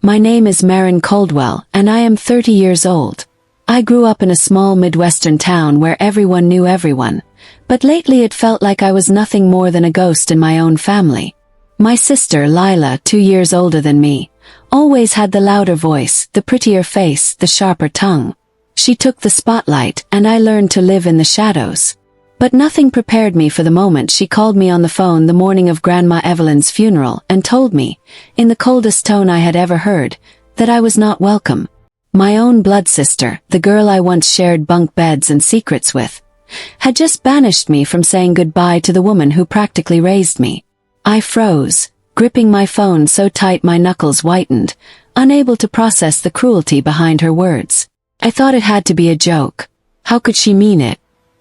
My name is Maren Caldwell, and I am 30 years old. I grew up in a small Midwestern town where everyone knew everyone, but lately it felt like I was nothing more than a ghost in my own family. My sister, Lila, 2 years older than me, always had the louder voice, the prettier face, the sharper tongue. She took the spotlight, and I learned to live in the shadows. But nothing prepared me for the moment she called me on the phone the morning of Grandma Evelyn's funeral and told me, in the coldest tone I had ever heard, that I was not welcome. My own blood sister, the girl I once shared bunk beds and secrets with, had just banished me from saying goodbye to the woman who practically raised me. I froze, gripping my phone so tight my knuckles whitened, unable to process the cruelty behind her words. I thought it had to be a joke. How could she mean it?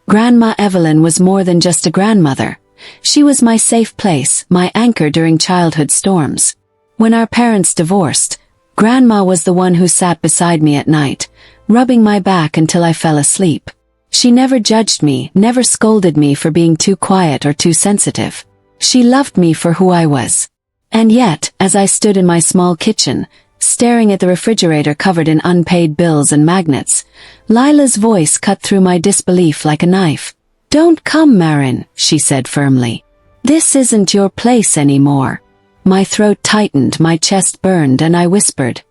Grandma Evelyn was more than just a grandmother. She was my safe place, my anchor during childhood storms. When our parents divorced, Grandma was the one who sat beside me at night, rubbing my back until I fell asleep. She never judged me, never scolded me for being too quiet or too sensitive. She loved me for who I was. And yet, as I stood in my small kitchen, staring at the refrigerator covered in unpaid bills and magnets, Lila's voice cut through my disbelief like a knife. "Don't come, Maren," she said firmly. "This isn't your place anymore." My throat tightened, my chest burned, and I whispered.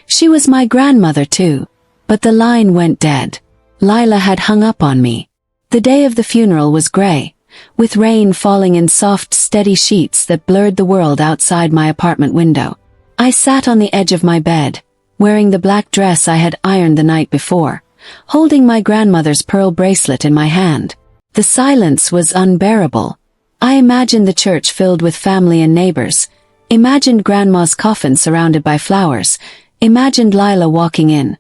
She was my grandmother too. But the line went dead. Lila had hung up on me. The day of the funeral was gray, with rain falling in soft, steady sheets that blurred the world outside my apartment window. I sat on the edge of my bed, wearing the black dress I had ironed the night before, holding my grandmother's pearl bracelet in my hand. The silence was unbearable. I imagined the church filled with family and neighbors, imagined Grandma's coffin surrounded by flowers, imagined Lila walking in,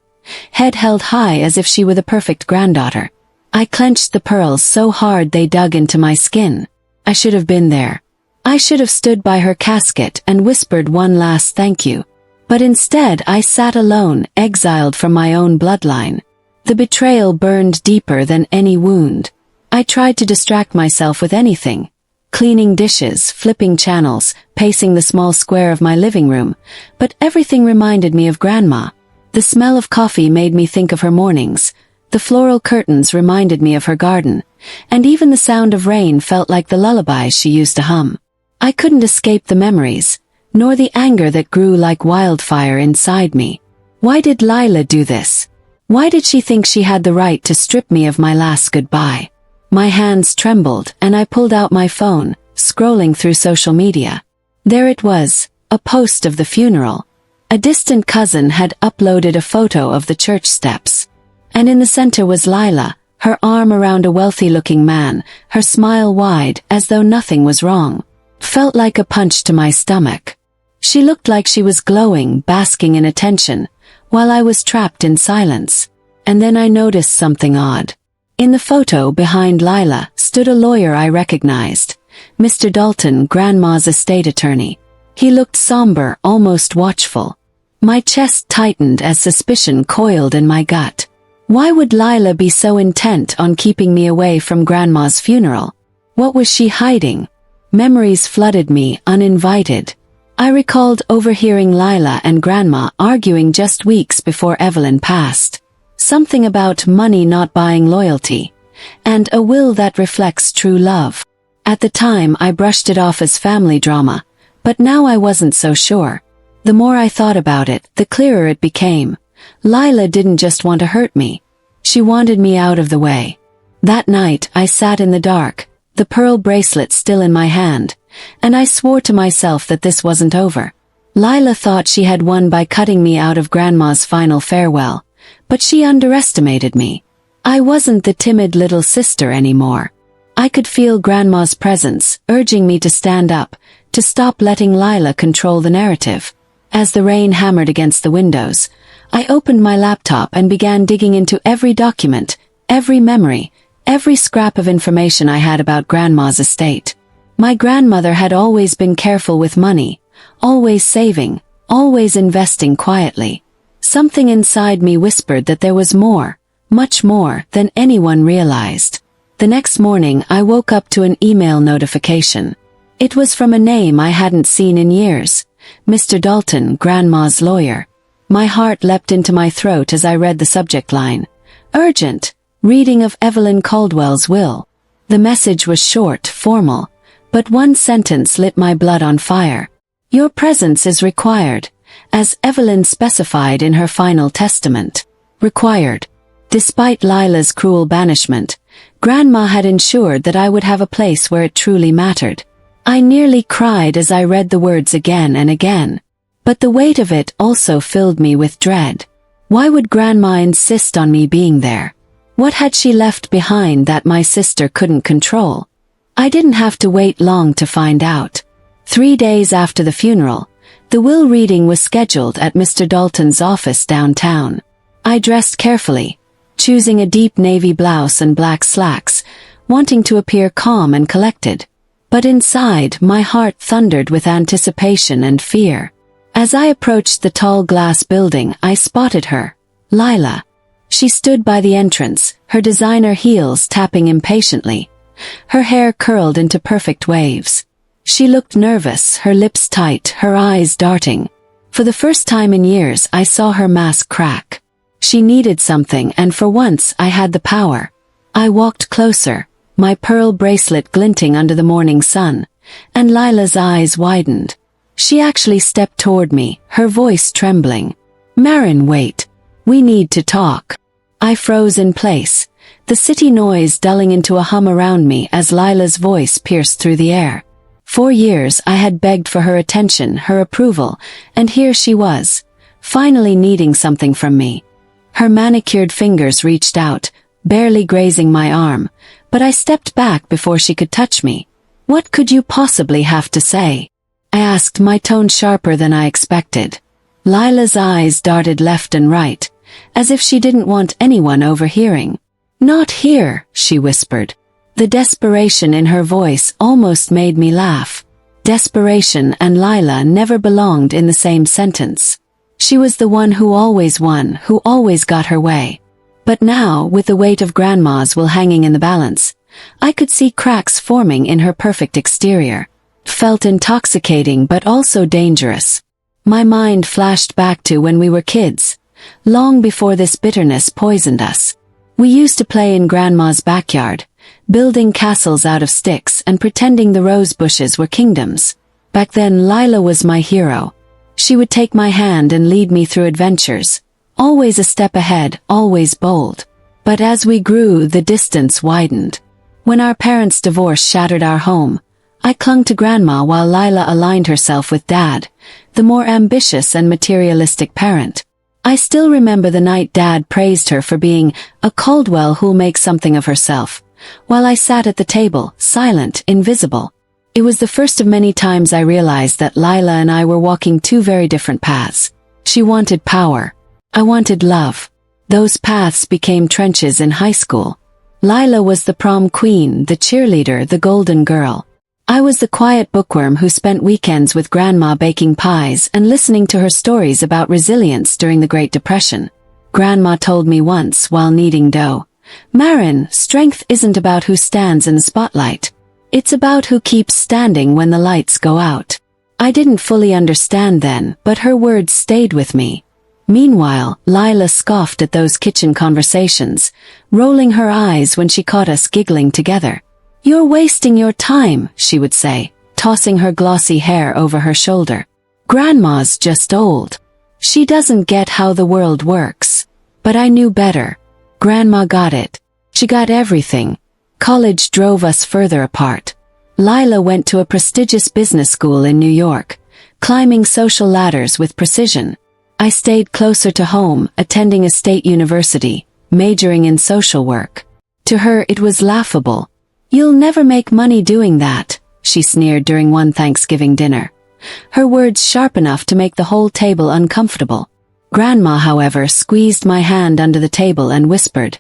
head held high as if she were the perfect granddaughter. I clenched the pearls so hard they dug into my skin. I should have been there. I should have stood by her casket and whispered one last thank you. But instead I sat alone, exiled from my own bloodline. The betrayal burned deeper than any wound. I tried to distract myself with anything. Cleaning dishes, flipping channels, pacing the small square of my living room, but everything reminded me of Grandma. The smell of coffee made me think of her mornings. The floral curtains reminded me of her garden, and even the sound of rain felt like the lullabies she used to hum. I couldn't escape the memories, nor the anger that grew like wildfire inside me. Why did Lila do this? Why did she think she had the right to strip me of my last goodbye? My hands trembled, and I pulled out my phone, scrolling through social media. There it was, a post of the funeral. A distant cousin had uploaded a photo of the church steps. And in the center was Lila, her arm around a wealthy-looking man, her smile wide, as though nothing was wrong. Felt like a punch to my stomach. She looked like she was glowing, basking in attention, while I was trapped in silence. And then I noticed something odd. In the photo behind Lila stood a lawyer I recognized, Mr. Dalton, Grandma's estate attorney. He looked somber, almost watchful. My chest tightened as suspicion coiled in my gut. Why would Lila be so intent on keeping me away from Grandma's funeral? What was she hiding? Memories flooded me, uninvited. I recalled overhearing Lila and Grandma arguing just weeks before Evelyn passed. Something about money not buying loyalty, and a will that reflects true love. At the time I brushed it off as family drama, but now I wasn't so sure. The more I thought about it, the clearer it became. Lila didn't just want to hurt me. She wanted me out of the way. That night I sat in the dark, the pearl bracelet still in my hand, and I swore to myself that this wasn't over. Lila thought she had won by cutting me out of Grandma's final farewell, but she underestimated me. I wasn't the timid little sister anymore. I could feel Grandma's presence, urging me to stand up, to stop letting Lila control the narrative. As the rain hammered against the windows, I opened my laptop and began digging into every document, every memory, every scrap of information I had about Grandma's estate. My grandmother had always been careful with money, always saving, always investing quietly. Something inside me whispered that there was more, much more, than anyone realized. The next morning I woke up to an email notification. It was from a name I hadn't seen in years, Mr. Dalton, Grandma's lawyer. My heart leapt into my throat as I read the subject line. Urgent. Reading of Maren Caldwell's will. The message was short, formal, but one sentence lit my blood on fire. Your presence is required, as Evelyn specified in her final testament. Required. Despite Lila's cruel banishment, Grandma had ensured that I would have a place where it truly mattered. I nearly cried as I read the words again and again. But the weight of it also filled me with dread. Why would Grandma insist on me being there? What had she left behind that my sister couldn't control? I didn't have to wait long to find out. 3 days after the funeral, the will reading was scheduled at Mr. Dalton's office downtown. I dressed carefully, choosing a deep navy blouse and black slacks, wanting to appear calm and collected. But inside, my heart thundered with anticipation and fear. As I approached the tall glass building, I spotted her, Lila. She stood by the entrance, her designer heels tapping impatiently. Her hair curled into perfect waves. She looked nervous, her lips tight, her eyes darting. For the first time in years, I saw her mask crack. She needed something, and for once I had the power. I walked closer, my pearl bracelet glinting under the morning sun, and Lila's eyes widened. She actually stepped toward me, her voice trembling. Maren, wait. We need to talk. I froze in place, the city noise dulling into a hum around me as Lila's voice pierced through the air. 4 years I had begged for her attention, her approval, and here she was, finally needing something from me. Her manicured fingers reached out, barely grazing my arm, but I stepped back before she could touch me. What could you possibly have to say? I asked, my tone sharper than I expected. Lila's eyes darted left and right, as if she didn't want anyone overhearing. Not here, she whispered. The desperation in her voice almost made me laugh. Desperation and Lila never belonged in the same sentence. She was the one who always won, who always got her way. But now, with the weight of Grandma's will hanging in the balance, I could see cracks forming in her perfect exterior. It felt intoxicating but also dangerous. My mind flashed back to when we were kids, long before this bitterness poisoned us. We used to play in Grandma's backyard, building castles out of sticks and pretending the rose bushes were kingdoms. Back then Lila was my hero. She would take my hand and lead me through adventures, always a step ahead, always bold. But as we grew, the distance widened. When our parents' divorce shattered our home, I clung to Grandma while Lila aligned herself with Dad, the more ambitious and materialistic parent. I still remember the night Dad praised her for being a Caldwell who'll make something of herself, while I sat at the table, silent, invisible. It was the first of many times I realized that Lila and I were walking two very different paths. She wanted power. I wanted love. Those paths became trenches in high school. Lila was the prom queen, the cheerleader, the golden girl. I was the quiet bookworm who spent weekends with Grandma baking pies and listening to her stories about resilience during the Great Depression. Grandma told me once while kneading dough, Maren, strength isn't about who stands in the spotlight. It's about who keeps standing when the lights go out. I didn't fully understand then, but her words stayed with me. Meanwhile, Lila scoffed at those kitchen conversations, rolling her eyes when she caught us giggling together. You're wasting your time, she would say, tossing her glossy hair over her shoulder. Grandma's just old. She doesn't get how the world works. But I knew better. Grandma got it. She got everything. College drove us further apart. Lila went to a prestigious business school in New York, climbing social ladders with precision. I stayed closer to home, attending a state university, majoring in social work. To her it was laughable. You'll never make money doing that, she sneered during one Thanksgiving dinner. Her words sharp enough to make the whole table uncomfortable. Grandma, however, squeezed my hand under the table and whispered,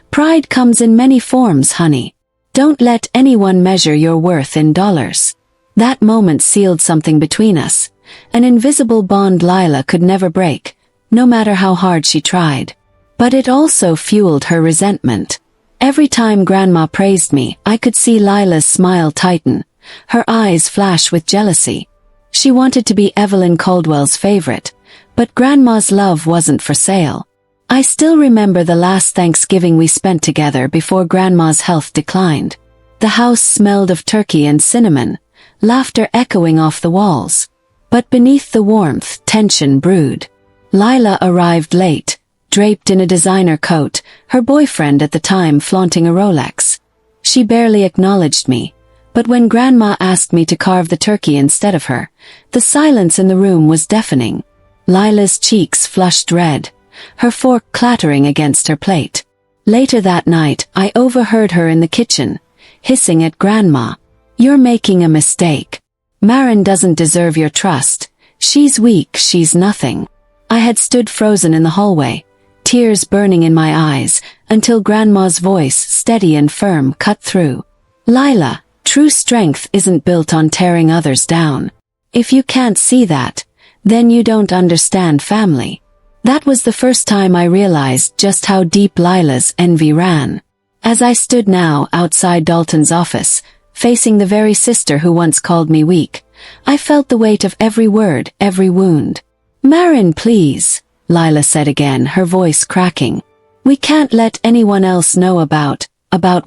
Pride comes in many forms, honey. Don't let anyone measure your worth in dollars. That moment sealed something between us, an invisible bond Lila could never break, no matter how hard she tried. But it also fueled her resentment. Every time Grandma praised me, I could see Lila's smile tighten, her eyes flash with jealousy. She wanted to be Evelyn Caldwell's favorite, but Grandma's love wasn't for sale. I still remember the last Thanksgiving we spent together before Grandma's health declined. The house smelled of turkey and cinnamon, laughter echoing off the walls. But beneath the warmth, tension brewed. Lila arrived late, draped in a designer coat, her boyfriend at the time flaunting a Rolex. She barely acknowledged me, but when Grandma asked me to carve the turkey instead of her, the silence in the room was deafening. Lila's cheeks flushed red, her fork clattering against her plate. Later that night, I overheard her in the kitchen, hissing at Grandma. "You're making a mistake. Maren doesn't deserve your trust. She's weak, she's nothing." I had stood frozen in the hallway, tears burning in my eyes, until Grandma's voice, steady and firm, cut through. "Lila, true strength isn't built on tearing others down. If you can't see that, then you don't understand family." That was the first time I realized just how deep Lila's envy ran. As I stood now outside Dalton's office, facing the very sister who once called me weak, I felt the weight of every word, every wound. "Maren, please," Lila said again, her voice cracking. "We can't let anyone else know about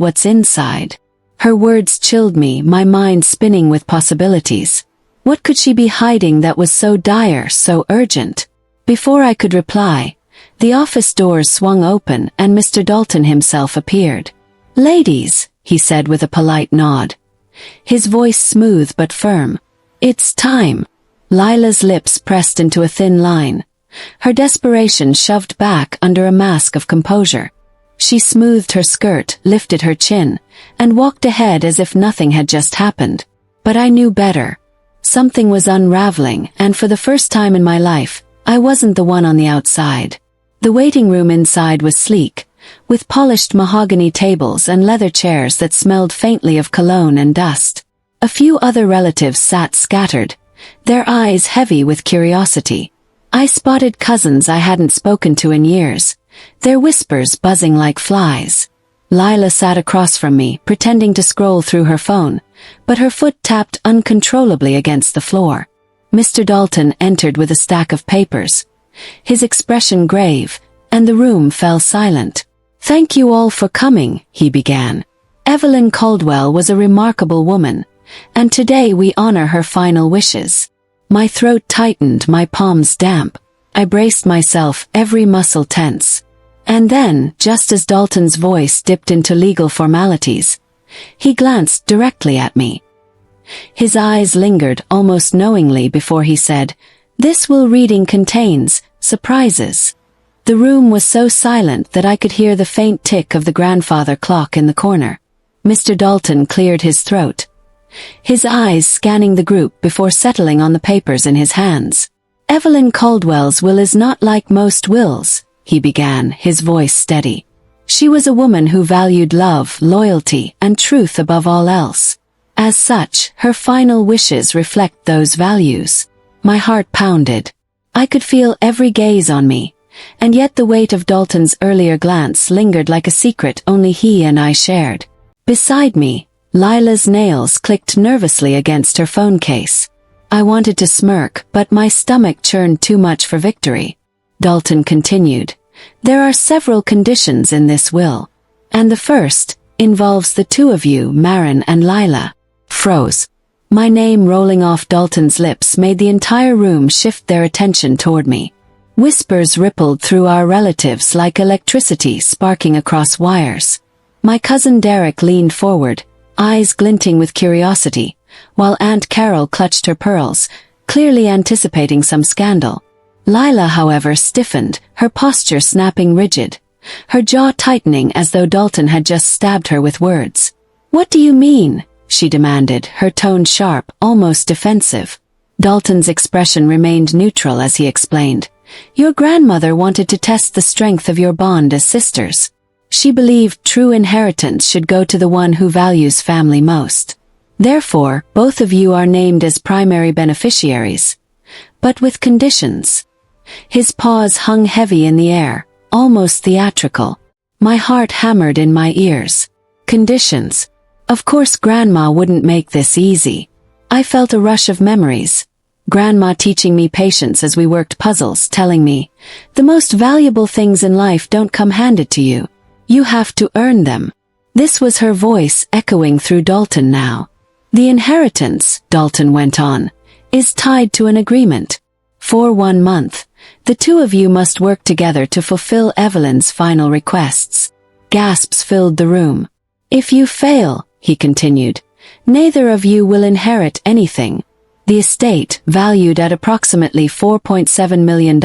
what's inside." Her words chilled me, my mind spinning with possibilities. What could she be hiding that was so dire, so urgent? Before I could reply, the office doors swung open and Mr. Dalton himself appeared. "Ladies," he said with a polite nod. His voice smooth but firm. "It's time." Lila's lips pressed into a thin line, her desperation shoved back under a mask of composure. She smoothed her skirt, lifted her chin, and walked ahead as if nothing had just happened. But I knew better. Something was unraveling, and for the first time in my life, I wasn't the one on the outside. The waiting room inside was sleek, with polished mahogany tables and leather chairs that smelled faintly of cologne and dust. A few other relatives sat scattered, their eyes heavy with curiosity. I spotted cousins I hadn't spoken to in years, their whispers buzzing like flies. Lila sat across from me, pretending to scroll through her phone, but her foot tapped uncontrollably against the floor. Mr. Dalton entered with a stack of papers, his expression grave, and the room fell silent. "Thank you all for coming," he began. "Evelyn Caldwell was a remarkable woman, and today we honor her final wishes." My throat tightened, my palms damp. I braced myself, every muscle tense. And then, just as Dalton's voice dipped into legal formalities, he glanced directly at me. His eyes lingered almost knowingly before he said, "This will reading contains surprises." The room was so silent that I could hear the faint tick of the grandfather clock in the corner. Mr. Dalton cleared his throat, his eyes scanning the group before settling on the papers in his hands. "Evelyn Caldwell's will is not like most wills," he began, his voice steady. "She was a woman who valued love, loyalty, and truth above all else. As such, her final wishes reflect those values." My heart pounded. I could feel every gaze on me, and yet the weight of Dalton's earlier glance lingered like a secret only he and I shared. Beside me, Lila's nails clicked nervously against her phone case. I wanted to smirk, but my stomach churned too much for victory. Dalton continued, "There are several conditions in this will, and the first involves the two of you, Maren and Lila." Froze. My name rolling off Dalton's lips made the entire room shift their attention toward me. Whispers rippled through our relatives like electricity sparking across wires. My cousin Derek leaned forward, eyes glinting with curiosity, while Aunt Carol clutched her pearls, clearly anticipating some scandal. Lila, however, stiffened, her posture snapping rigid, her jaw tightening as though Dalton had just stabbed her with words. "What do you mean?" she demanded, her tone sharp, almost defensive. Dalton's expression remained neutral as he explained, "Your grandmother wanted to test the strength of your bond as sisters. She believed true inheritance should go to the one who values family most. Therefore, both of you are named as primary beneficiaries, but with conditions." His pause hung heavy in the air, almost theatrical. My heart hammered in my ears. Conditions. Of course Grandma wouldn't make this easy. I felt a rush of memories. Grandma teaching me patience as we worked puzzles, telling me, "The most valuable things in life don't come handed to you. You have to earn them." This was her voice echoing through Dalton now. "The inheritance," Dalton went on, "is tied to an agreement. For 1 month, the two of you must work together to fulfill Evelyn's final requests." Gasps filled the room. "If you fail," he continued, "neither of you will inherit anything. The estate, valued at approximately $4.7 million,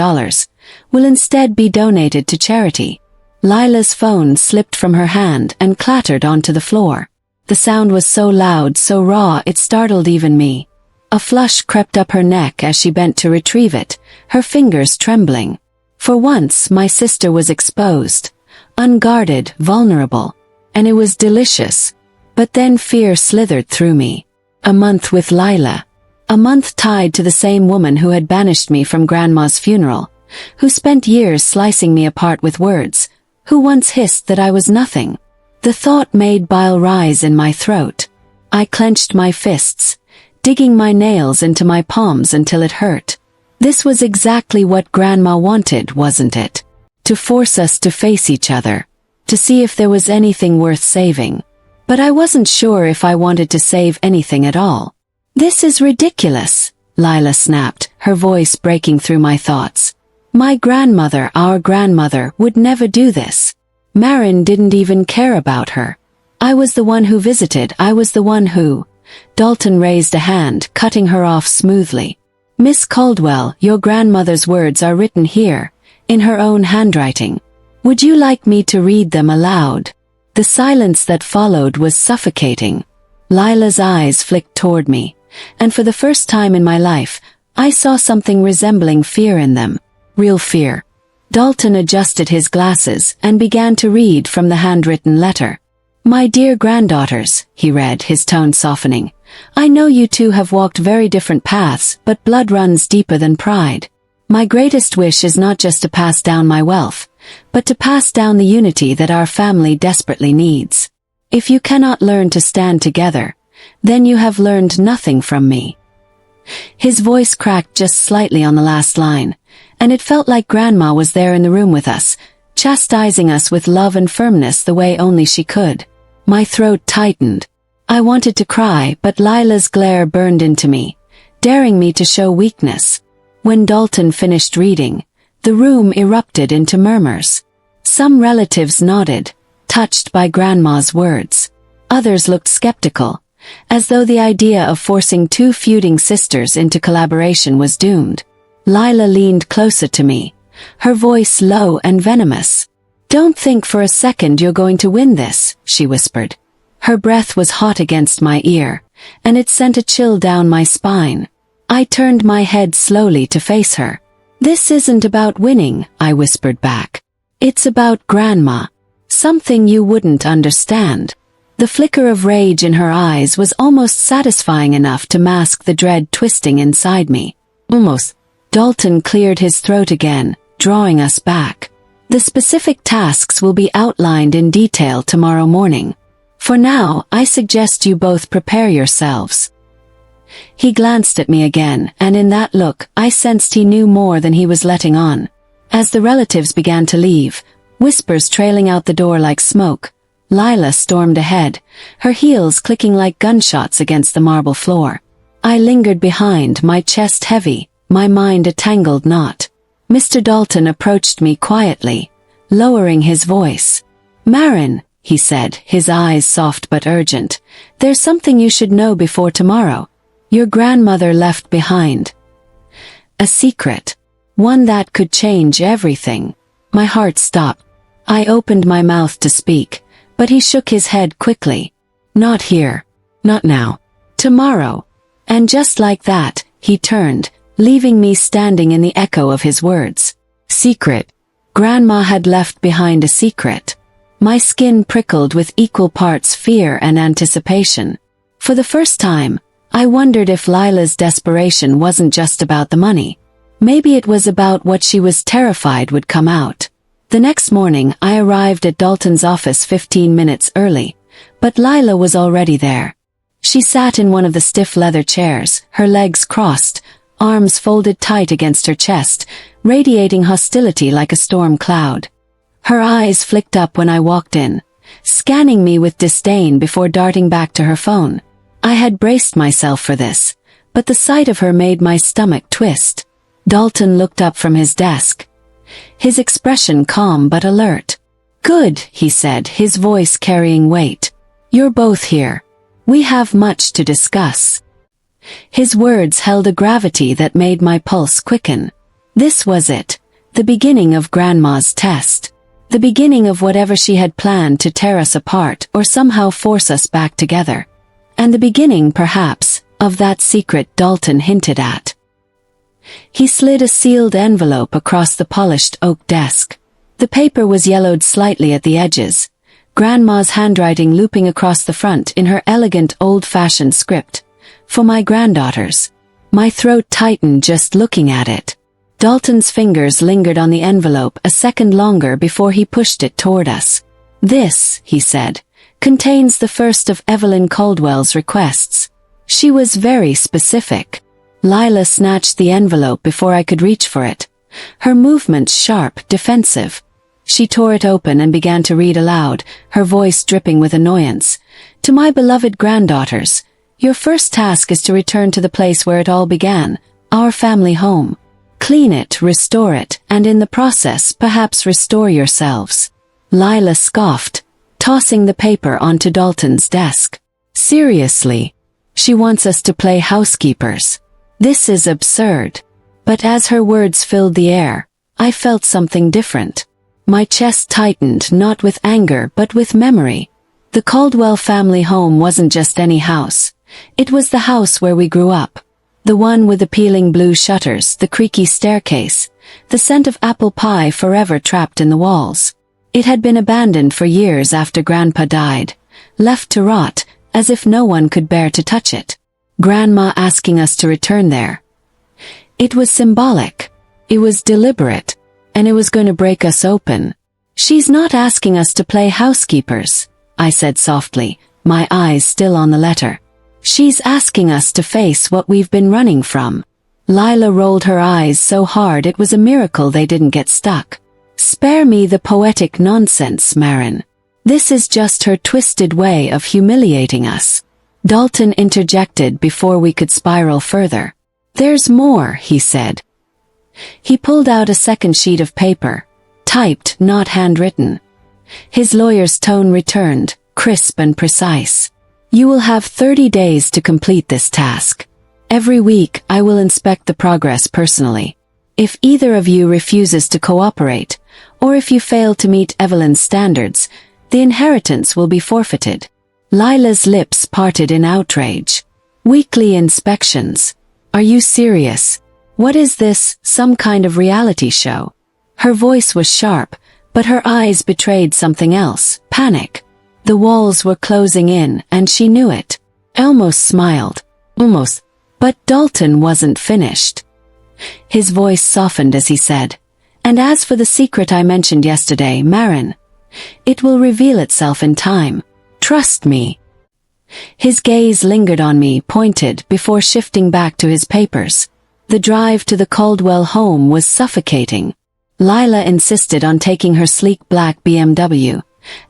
will instead be donated to charity." Lila's phone slipped from her hand and clattered onto the floor. The sound was so loud, so raw, it startled even me. A flush crept up her neck as she bent to retrieve it, her fingers trembling. For once, my sister was exposed, unguarded, vulnerable, and it was delicious. But then fear slithered through me. A month with Lila. A month tied to the same woman who had banished me from Grandma's funeral, who spent years slicing me apart with words, who once hissed that I was nothing. The thought made bile rise in my throat. I clenched my fists, digging my nails into my palms until it hurt. This was exactly what Grandma wanted, wasn't it? To force us to face each other, to see if there was anything worth saving. But I wasn't sure if I wanted to save anything at all. "This is ridiculous," Lila snapped, her voice breaking through my thoughts. "My grandmother, our grandmother, would never do this. Maren didn't even care about her. I was the one who visited, I was the one who—" Dalton raised a hand, cutting her off smoothly. "Miss Caldwell, your grandmother's words are written here, in her own handwriting. Would you like me to read them aloud?" The silence that followed was suffocating. Lila's eyes flicked toward me, and for the first time in my life, I saw something resembling fear in them. Real fear. Dalton adjusted his glasses and began to read from the handwritten letter. "My dear granddaughters," he read, his tone softening, "I know you two have walked very different paths, but blood runs deeper than pride. My greatest wish is not just to pass down my wealth, but to pass down the unity that our family desperately needs. If you cannot learn to stand together, then you have learned nothing from me." His voice cracked just slightly on the last line, and it felt like Grandma was there in the room with us, chastising us with love and firmness the way only she could. My throat tightened. I wanted to cry, but Lila's glare burned into me, daring me to show weakness. When Dalton finished reading, the room erupted into murmurs. Some relatives nodded, touched by Grandma's words. Others looked skeptical, as though the idea of forcing two feuding sisters into collaboration was doomed. Lila leaned closer to me, her voice low and venomous. "Don't think for a second you're going to win this," she whispered. Her breath was hot against my ear, and it sent a chill down my spine. I turned my head slowly to face her. "This isn't about winning," I whispered back. "It's about Grandma. Something you wouldn't understand." The flicker of rage in her eyes was almost satisfying enough to mask the dread twisting inside me. Almost. Dalton cleared his throat again, drawing us back. "The specific tasks will be outlined in detail tomorrow morning. For now, I suggest you both prepare yourselves." He glanced at me again, and in that look, I sensed he knew more than he was letting on. As the relatives began to leave, whispers trailing out the door like smoke, Lila stormed ahead, her heels clicking like gunshots against the marble floor. I lingered behind, my chest heavy, my mind a tangled knot. Mr. Dalton approached me quietly, lowering his voice. "Maren," he said, his eyes soft but urgent, "there's something you should know before tomorrow. Your grandmother left behind a secret, one that could change everything." My heart stopped. I opened my mouth to speak, but he shook his head quickly. "Not here. Not now. Tomorrow." And just like that, he turned, leaving me standing in the echo of his words. Secret. Grandma had left behind a secret. My skin prickled with equal parts fear and anticipation. For the first time, I wondered if Lila's desperation wasn't just about the money. Maybe it was about what she was terrified would come out. The next morning, I arrived at Dalton's office 15 minutes early, but Lila was already there. She sat in one of the stiff leather chairs, her legs crossed, arms folded tight against her chest, radiating hostility like a storm cloud. Her eyes flicked up when I walked in, scanning me with disdain before darting back to her phone. I had braced myself for this, but the sight of her made my stomach twist. Dalton looked up from his desk, his expression calm but alert. "Good," he said, his voice carrying weight. "You're both here. We have much to discuss." His words held a gravity that made my pulse quicken. This was it, the beginning of Grandma's test. The beginning of whatever she had planned to tear us apart or somehow force us back together. And the beginning, perhaps, of that secret Dalton hinted at. He slid a sealed envelope across the polished oak desk. The paper was yellowed slightly at the edges, Grandma's handwriting looping across the front in her elegant old-fashioned script. "For my granddaughters." My throat tightened just looking at it. Dalton's fingers lingered on the envelope a second longer before he pushed it toward us. "This," he said, "contains the first of Maren Caldwell's requests." She was very specific. Lila snatched the envelope before I could reach for it, her movements sharp, defensive. She tore it open and began to read aloud, her voice dripping with annoyance. "To my beloved granddaughters, your first task is to return to the place where it all began, our family home. Clean it, restore it, and in the process perhaps restore yourselves." Lila scoffed, tossing the paper onto Dalton's desk. "Seriously? She wants us to play housekeepers. This is absurd." But as her words filled the air, I felt something different. My chest tightened, not with anger but with memory. The Caldwell family home wasn't just any house. It was the house where we grew up. The one with the peeling blue shutters, the creaky staircase, the scent of apple pie forever trapped in the walls. It had been abandoned for years after Grandpa died, left to rot, as if no one could bear to touch it. Grandma asking us to return there. It was symbolic. It was deliberate. And it was going to break us open. "She's not asking us to play housekeepers," I said softly, my eyes still on the letter. "She's asking us to face what we've been running from." Lila rolled her eyes so hard it was a miracle they didn't get stuck. "Spare me the poetic nonsense, Maren. This is just her twisted way of humiliating us." Dalton interjected before we could spiral further. "There's more," he said. He pulled out a second sheet of paper, typed, not handwritten. His lawyer's tone returned, crisp and precise. "You will have 30 days to complete this task. Every week I will inspect the progress personally. If either of you refuses to cooperate, or if you fail to meet Evelyn's standards, the inheritance will be forfeited." Lila's lips parted in outrage. "Weekly inspections? Are you serious? What is this, some kind of reality show?" Her voice was sharp, but her eyes betrayed something else, panic. The walls were closing in, and she knew it. I almost smiled. Almost. But Dalton wasn't finished. His voice softened as he said, "And as for the secret I mentioned yesterday, Maren, it will reveal itself in time. Trust me." His gaze lingered on me, pointed, before shifting back to his papers. The drive to the Caldwell home was suffocating. Lila insisted on taking her sleek black BMW,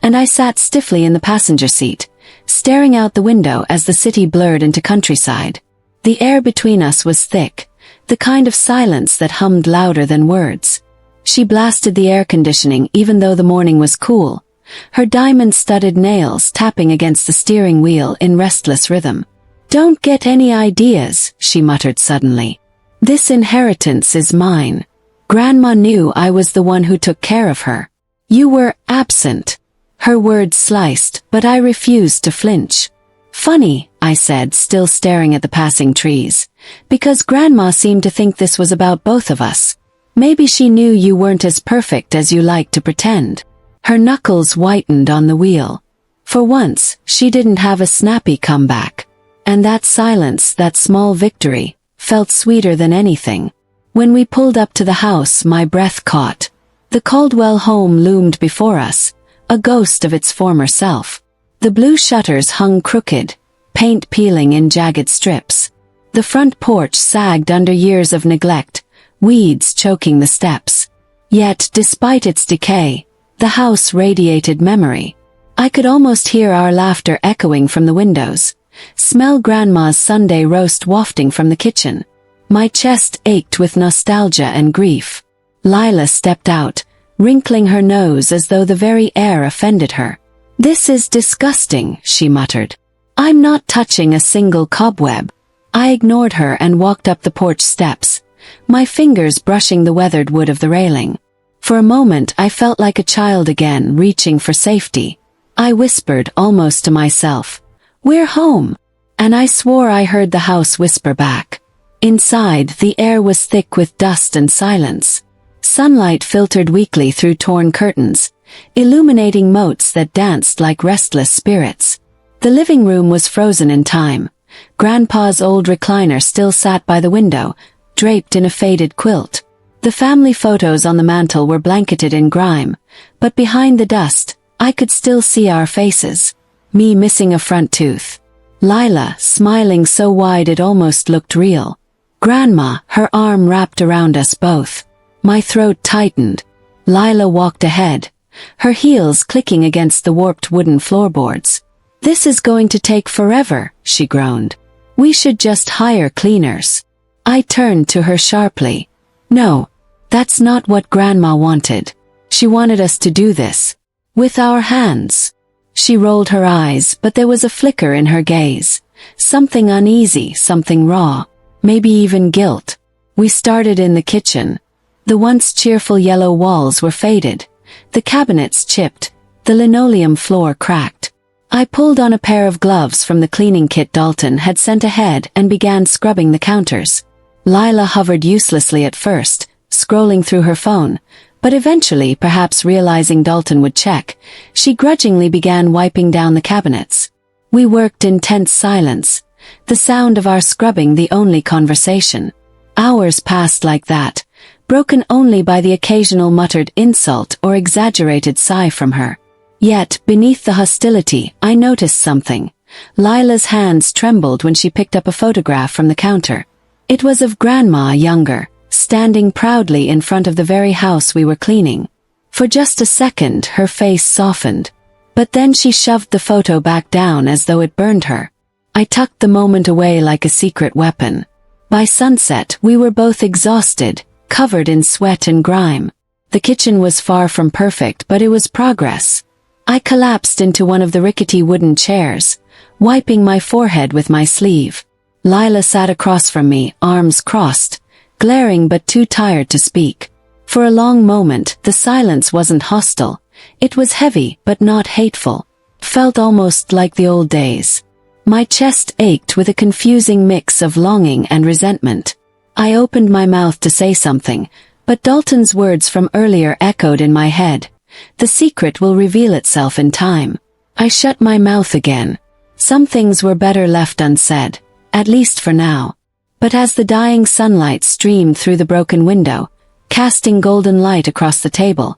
and I sat stiffly in the passenger seat, staring out the window as the city blurred into countryside. The air between us was thick, the kind of silence that hummed louder than words. She blasted the air conditioning even though the morning was cool, her diamond-studded nails tapping against the steering wheel in restless rhythm. "Don't get any ideas," she muttered suddenly. "This inheritance is mine. Grandma knew I was the one who took care of her. You were absent." Her words sliced, but I refused to flinch. "Funny," I said, still staring at the passing trees, "because Grandma seemed to think this was about both of us. Maybe she knew you weren't as perfect as you like to pretend." Her knuckles whitened on the wheel. For once, she didn't have a snappy comeback. And that silence, that small victory, felt sweeter than anything. When we pulled up to the house, my breath caught. The Caldwell home loomed before us, a ghost of its former self. The blue shutters hung crooked, paint peeling in jagged strips. The front porch sagged under years of neglect, weeds choking the steps. Yet, despite its decay, the house radiated memory. I could almost hear our laughter echoing from the windows, smell Grandma's Sunday roast wafting from the kitchen. My chest ached with nostalgia and grief. Lila stepped out, wrinkling her nose as though the very air offended her. "This is disgusting," she muttered. "I'm not touching a single cobweb." I ignored her and walked up the porch steps, my fingers brushing the weathered wood of the railing. For a moment I felt like a child again, reaching for safety. I whispered almost to myself, "We're home," and I swore I heard the house whisper back. Inside, the air was thick with dust and silence. Sunlight filtered weakly through torn curtains, illuminating motes that danced like restless spirits. The living room was frozen in time. Grandpa's old recliner still sat by the window, draped in a faded quilt. The family photos on the mantel were blanketed in grime, but behind the dust, I could still see our faces. Me missing a front tooth. Lila, smiling so wide it almost looked real. Grandma, her arm wrapped around us both. My throat tightened. Lila walked ahead, her heels clicking against the warped wooden floorboards. "This is going to take forever," she groaned. "We should just hire cleaners." I turned to her sharply. "No, that's not what Grandma wanted. She wanted us to do this. With our hands." She rolled her eyes, but there was a flicker in her gaze. Something uneasy, something raw. Maybe even guilt. We started in the kitchen. The once cheerful yellow walls were faded, the cabinets chipped, the linoleum floor cracked. I pulled on a pair of gloves from the cleaning kit Dalton had sent ahead and began scrubbing the counters. Lila hovered uselessly at first, scrolling through her phone, but eventually, perhaps realizing Dalton would check, she grudgingly began wiping down the cabinets. We worked in tense silence, the sound of our scrubbing the only conversation. Hours passed like that, broken only by the occasional muttered insult or exaggerated sigh from her. Yet, beneath the hostility, I noticed something. Lila's hands trembled when she picked up a photograph from the counter. It was of Grandma younger, standing proudly in front of the very house we were cleaning. For just a second, her face softened. But then she shoved the photo back down as though it burned her. I tucked the moment away like a secret weapon. By sunset, we were both exhausted, covered in sweat and grime. The kitchen was far from perfect, but it was progress. I collapsed into one of the rickety wooden chairs, wiping my forehead with my sleeve. Lila sat across from me, arms crossed, glaring but too tired to speak. For a long moment, the silence wasn't hostile. It was heavy, but not hateful. Felt almost like the old days. My chest ached with a confusing mix of longing and resentment. I opened my mouth to say something, but Dalton's words from earlier echoed in my head. "The secret will reveal itself in time." I shut my mouth again. Some things were better left unsaid, at least for now. But as the dying sunlight streamed through the broken window, casting golden light across the table,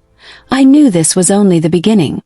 I knew this was only the beginning.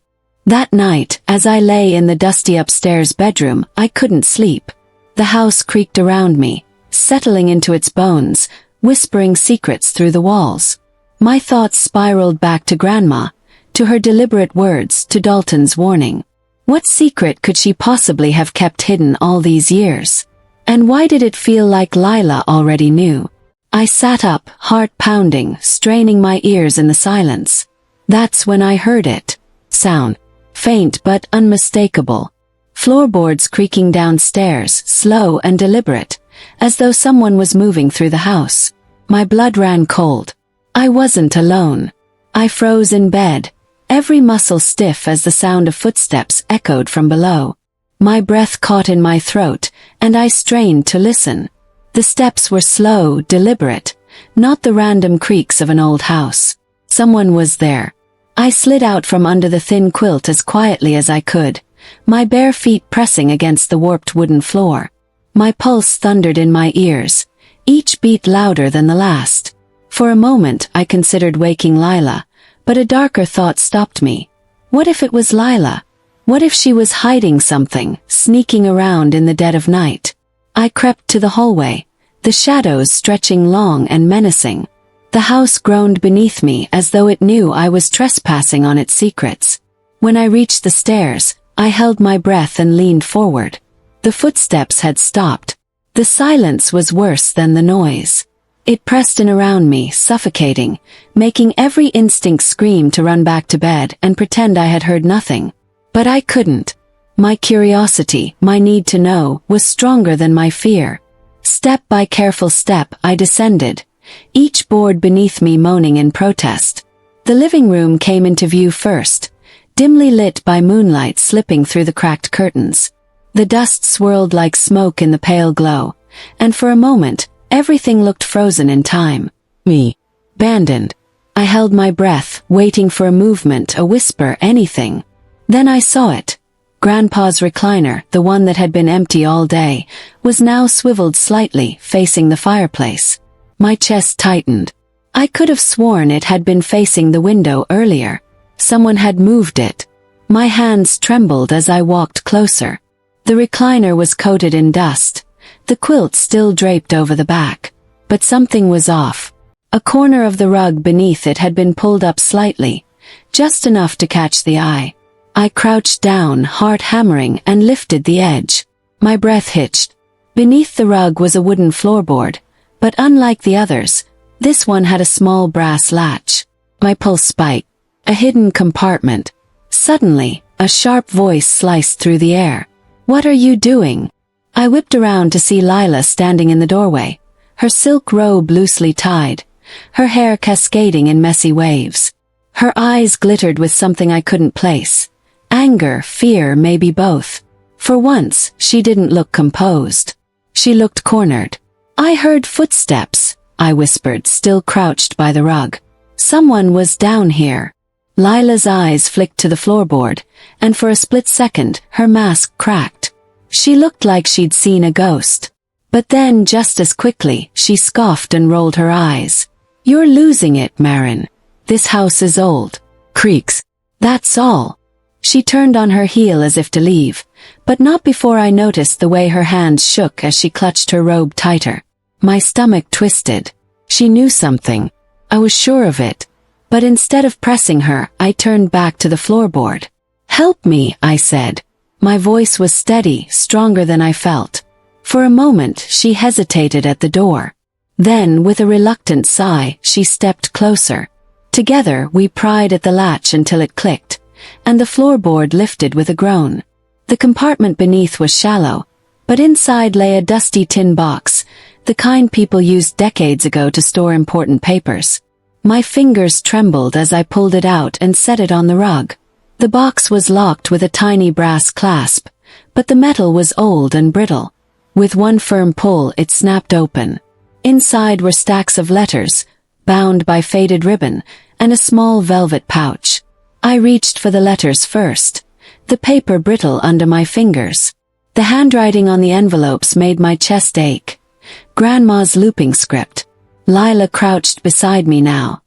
That night, as I lay in the dusty upstairs bedroom, I couldn't sleep. The house creaked around me, settling into its bones, whispering secrets through the walls. My thoughts spiraled back to Grandma, to her deliberate words, to Dalton's warning. What secret could she possibly have kept hidden all these years? And why did it feel like Lila already knew? I sat up, heart pounding, straining my ears in the silence. That's when I heard it. Sound. Faint but unmistakable. Floorboards creaking downstairs, slow and deliberate, as though someone was moving through the house. My blood ran cold. I wasn't alone. I froze in bed, every muscle stiff as the sound of footsteps echoed from below. My breath caught in my throat, and I strained to listen. The steps were slow, deliberate, not the random creaks of an old house. Someone was there. I slid out from under the thin quilt as quietly as I could, my bare feet pressing against the warped wooden floor. My pulse thundered in my ears, each beat louder than the last. For a moment I considered waking Lila, but a darker thought stopped me. What if it was Lila? What if she was hiding something, sneaking around in the dead of night? I crept to the hallway, the shadows stretching long and menacing. The house groaned beneath me as though it knew I was trespassing on its secrets. When I reached the stairs, I held my breath and leaned forward. The footsteps had stopped. The silence was worse than the noise. It pressed in around me, suffocating, making every instinct scream to run back to bed and pretend I had heard nothing. But I couldn't. My curiosity, my need to know, was stronger than my fear. Step by careful step, I descended, each board beneath me moaning in protest. The living room came into view first, dimly lit by moonlight slipping through the cracked curtains. The dust swirled like smoke in the pale glow, and for a moment, everything looked frozen in time. Me. Abandoned. I held my breath, waiting for a movement, a whisper, anything. Then I saw it. Grandpa's recliner, the one that had been empty all day, was now swiveled slightly, facing the fireplace. My chest tightened. I could have sworn it had been facing the window earlier. Someone had moved it. My hands trembled as I walked closer. The recliner was coated in dust, the quilt still draped over the back. But something was off. A corner of the rug beneath it had been pulled up slightly, just enough to catch the eye. I crouched down, heart hammering, and lifted the edge. My breath hitched. Beneath the rug was a wooden floorboard, but unlike the others, this one had a small brass latch. My pulse spiked. A hidden compartment. Suddenly, a sharp voice sliced through the air. "What are you doing?" I whipped around to see Lila standing in the doorway, her silk robe loosely tied, her hair cascading in messy waves. Her eyes glittered with something I couldn't place. Anger, fear, maybe both. For once, she didn't look composed. She looked cornered. "I heard footsteps," I whispered, still crouched by the rug. "Someone was down here." Lila's eyes flicked to the floorboard, and for a split second, her mask cracked. She looked like she'd seen a ghost. But then, just as quickly, she scoffed and rolled her eyes. "You're losing it, Maren. This house is old. Creaks. That's all." She turned on her heel as if to leave, but not before I noticed the way her hands shook as she clutched her robe tighter. My stomach twisted. She knew something. I was sure of it. But instead of pressing her, I turned back to the floorboard. "Help me," I said. My voice was steady, stronger than I felt. For a moment, she hesitated at the door. Then, with a reluctant sigh, she stepped closer. Together, we pried at the latch until it clicked, and the floorboard lifted with a groan. The compartment beneath was shallow, but inside lay a dusty tin box, the kind people used decades ago to store important papers. My fingers trembled as I pulled it out and set it on the rug. The box was locked with a tiny brass clasp, but the metal was old and brittle. With one firm pull, it snapped open. Inside were stacks of letters, bound by faded ribbon, and a small velvet pouch. I reached for the letters first, the paper brittle under my fingers. The handwriting on the envelopes made my chest ache. Grandma's looping script. Lila crouched beside me now,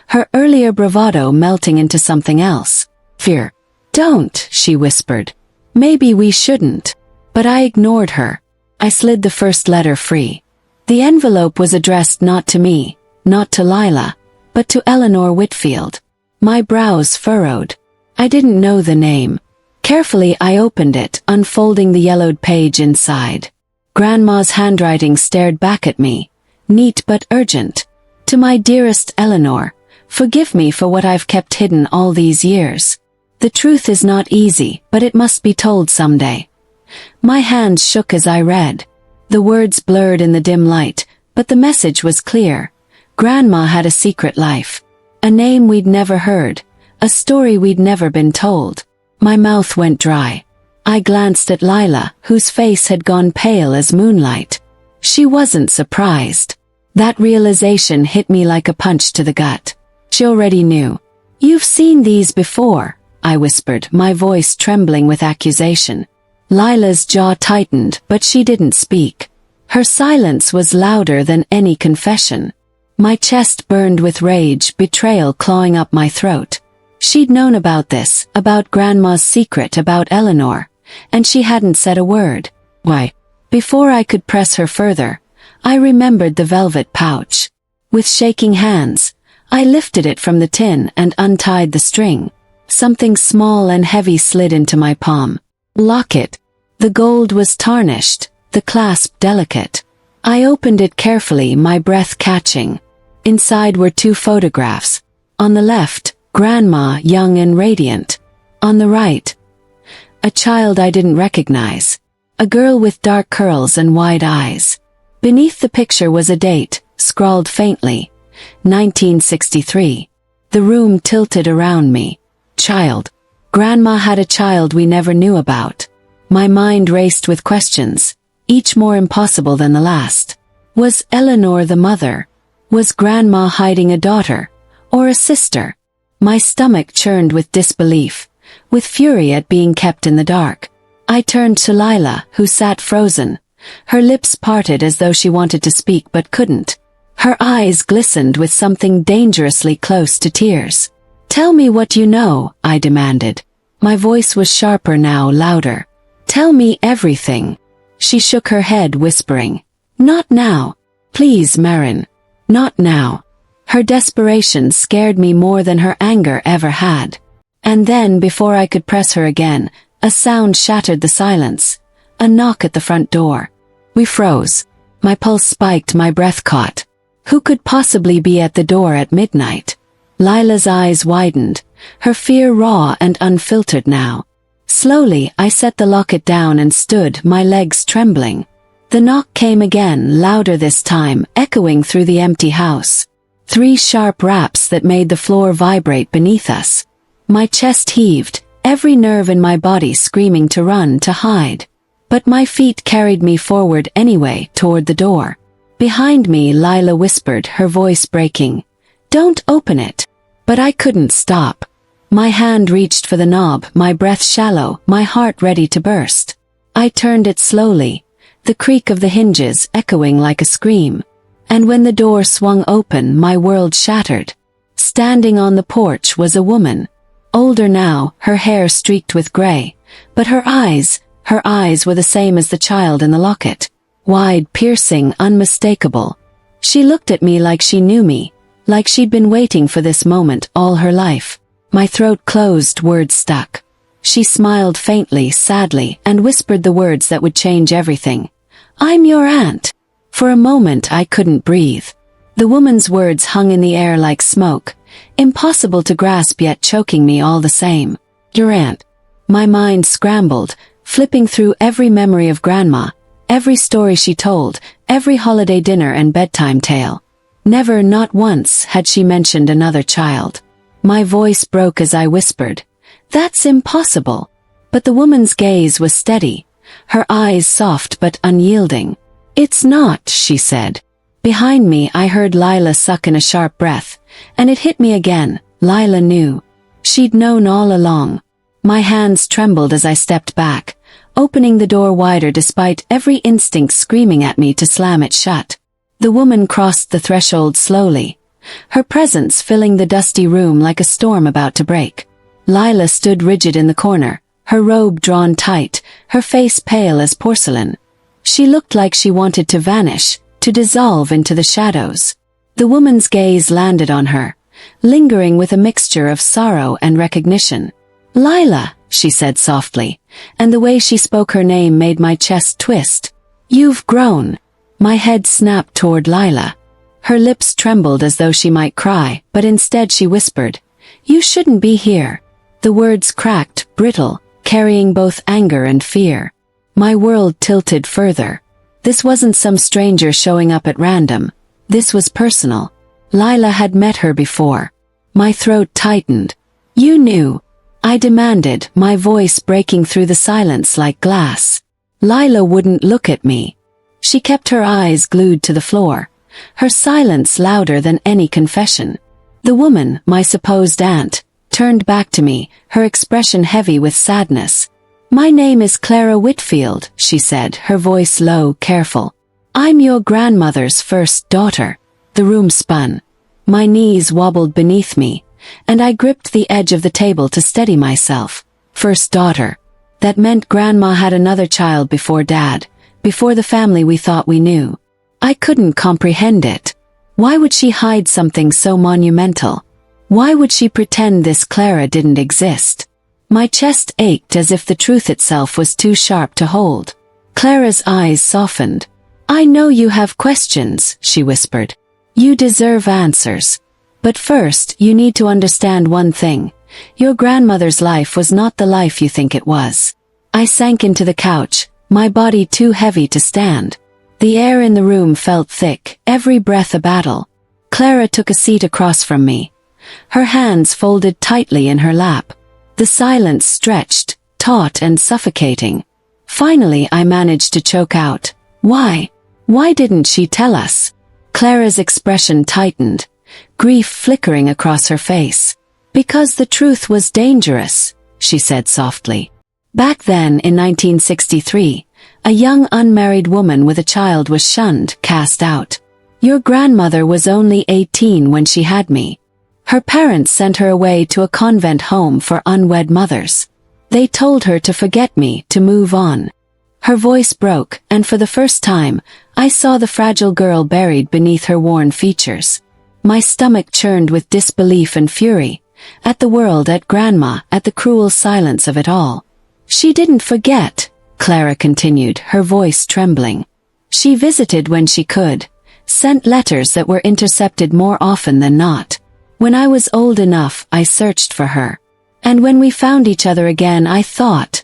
her earlier bravado melting into something else. "Fear. Don't," she whispered. "Maybe we shouldn't." But I ignored her. I slid the first letter free. The envelope was addressed not to me, not to Lila, but to Eleanor Whitfield. My brows furrowed. I didn't know the name. Carefully I opened it, unfolding the yellowed page inside. Grandma's handwriting stared back at me. Neat but urgent. "To my dearest Eleanor, forgive me for what I've kept hidden all these years. The truth is not easy, but it must be told someday." My hands shook as I read. The words blurred in the dim light, but the message was clear. Grandma had a secret life. A name we'd never heard. A story we'd never been told. My mouth went dry. I glanced at Lila, whose face had gone pale as moonlight. She wasn't surprised. That realization hit me like a punch to the gut. She already knew. "You've seen these before," I whispered, my voice trembling with accusation. Lila's jaw tightened, but she didn't speak. Her silence was louder than any confession. My chest burned with rage, betrayal clawing up my throat. She'd known about this, about Grandma's secret about Eleanor, and she hadn't said a word. "Why?" Before I could press her further, I remembered the velvet pouch. With shaking hands, I lifted it from the tin and untied the string. Something small and heavy slid into my palm. Locket. The gold was tarnished, the clasp delicate. I opened it carefully, my breath catching. Inside were 2 photographs. On the left, Grandma, young and radiant. On the right, a child I didn't recognize. A girl with dark curls and wide eyes. Beneath the picture was a date, scrawled faintly. 1963. The room tilted around me. Child. Grandma had a child we never knew about. My mind raced with questions, each more impossible than the last. Was Eleanor the mother? Was Grandma hiding a daughter? Or a sister? My stomach churned with disbelief, with fury at being kept in the dark. I turned to Lila, who sat frozen. Her lips parted as though she wanted to speak but couldn't. Her eyes glistened with something dangerously close to tears. "Tell me what you know," I demanded. My voice was sharper now, louder. "Tell me everything." She shook her head, whispering, "Not now. Please, Maren. Not now." Her desperation scared me more than her anger ever had. And then, before I could press her again, a sound shattered the silence. A knock at the front door. We froze. My pulse spiked, my breath caught. Who could possibly be at the door at midnight? Lila's eyes widened, her fear raw and unfiltered now. Slowly, I set the locket down and stood, my legs trembling. The knock came again, louder this time, echoing through the empty house. 3 sharp raps that made the floor vibrate beneath us. My chest heaved, every nerve in my body screaming to run, to hide. But my feet carried me forward anyway, toward the door. Behind me, Lila whispered, her voice breaking, "Don't open it." But I couldn't stop. My hand reached for the knob, my breath shallow, my heart ready to burst. I turned it slowly, the creak of the hinges echoing like a scream. And when the door swung open, my world shattered. Standing on the porch was a woman. Older now, her hair streaked with gray. But her eyes were the same as the child in the locket. Wide, piercing, unmistakable. She looked at me like she knew me, like she'd been waiting for this moment all her life. My throat closed, words stuck. She smiled faintly, sadly, and whispered the words that would change everything. "I'm your aunt." For a moment I couldn't breathe. The woman's words hung in the air like smoke, impossible to grasp yet choking me all the same. "Your aunt." My mind scrambled, flipping through every memory of Grandma, every story she told, every holiday dinner and bedtime tale. Never, not once, had she mentioned another child. My voice broke as I whispered, "That's impossible." But the woman's gaze was steady, her eyes soft but unyielding. "It's not," she said. Behind me I heard Lila suck in a sharp breath, and it hit me again. Lila knew. She'd known all along. My hands trembled as I stepped back, opening the door wider despite every instinct screaming at me to slam it shut. The woman crossed the threshold slowly, her presence filling the dusty room like a storm about to break. Lila stood rigid in the corner, her robe drawn tight, her face pale as porcelain. She looked like she wanted to vanish, to dissolve into the shadows. The woman's gaze landed on her, lingering with a mixture of sorrow and recognition. "Lila," she said softly, and the way she spoke her name made my chest twist. "You've grown." My head snapped toward Lila. Her lips trembled as though she might cry, but instead she whispered, "You shouldn't be here." The words cracked, brittle, carrying both anger and fear. My world tilted further. This wasn't some stranger showing up at random. This was personal. Lila had met her before. My throat tightened. "You knew," I demanded, my voice breaking through the silence like glass. Lila wouldn't look at me. She kept her eyes glued to the floor, her silence louder than any confession. The woman, my supposed aunt, turned back to me, her expression heavy with sadness. "My name is Clara Whitfield," she said, her voice low, careful. "I'm your grandmother's first daughter." The room spun. My knees wobbled beneath me, and I gripped the edge of the table to steady myself. First daughter. That meant Grandma had another child before Dad. before the family we thought we knew. I couldn't comprehend it. Why would she hide something so monumental? Why would she pretend this Clara didn't exist? My chest ached as if the truth itself was too sharp to hold. Clara's eyes softened. "I know you have questions," she whispered. "You deserve answers. But first, you need to understand one thing. Your grandmother's life was not the life you think it was." I sank into the couch, my body too heavy to stand. The air in the room felt thick, every breath a battle. Clara took a seat across from me. Her hands folded tightly in her lap. The silence stretched, taut and suffocating. Finally I managed to choke out, "Why? Why didn't she tell us?" Clara's expression tightened, grief flickering across her face. "Because the truth was dangerous," she said softly. Back then, in 1963, a young unmarried woman with a child was shunned, cast out. Your grandmother was only 18 when she had me. Her parents sent her away to a convent home for unwed mothers. They told her to forget me, to move on. Her voice broke, and for the first time, I saw the fragile girl buried beneath her worn features. My stomach churned with disbelief and fury, at the world, at Grandma, at the cruel silence of it all. "She didn't forget," Clara continued, her voice trembling. "She visited when she could, sent letters that were intercepted more often than not. When I was old enough, I searched for her. And when we found each other again, I thought—"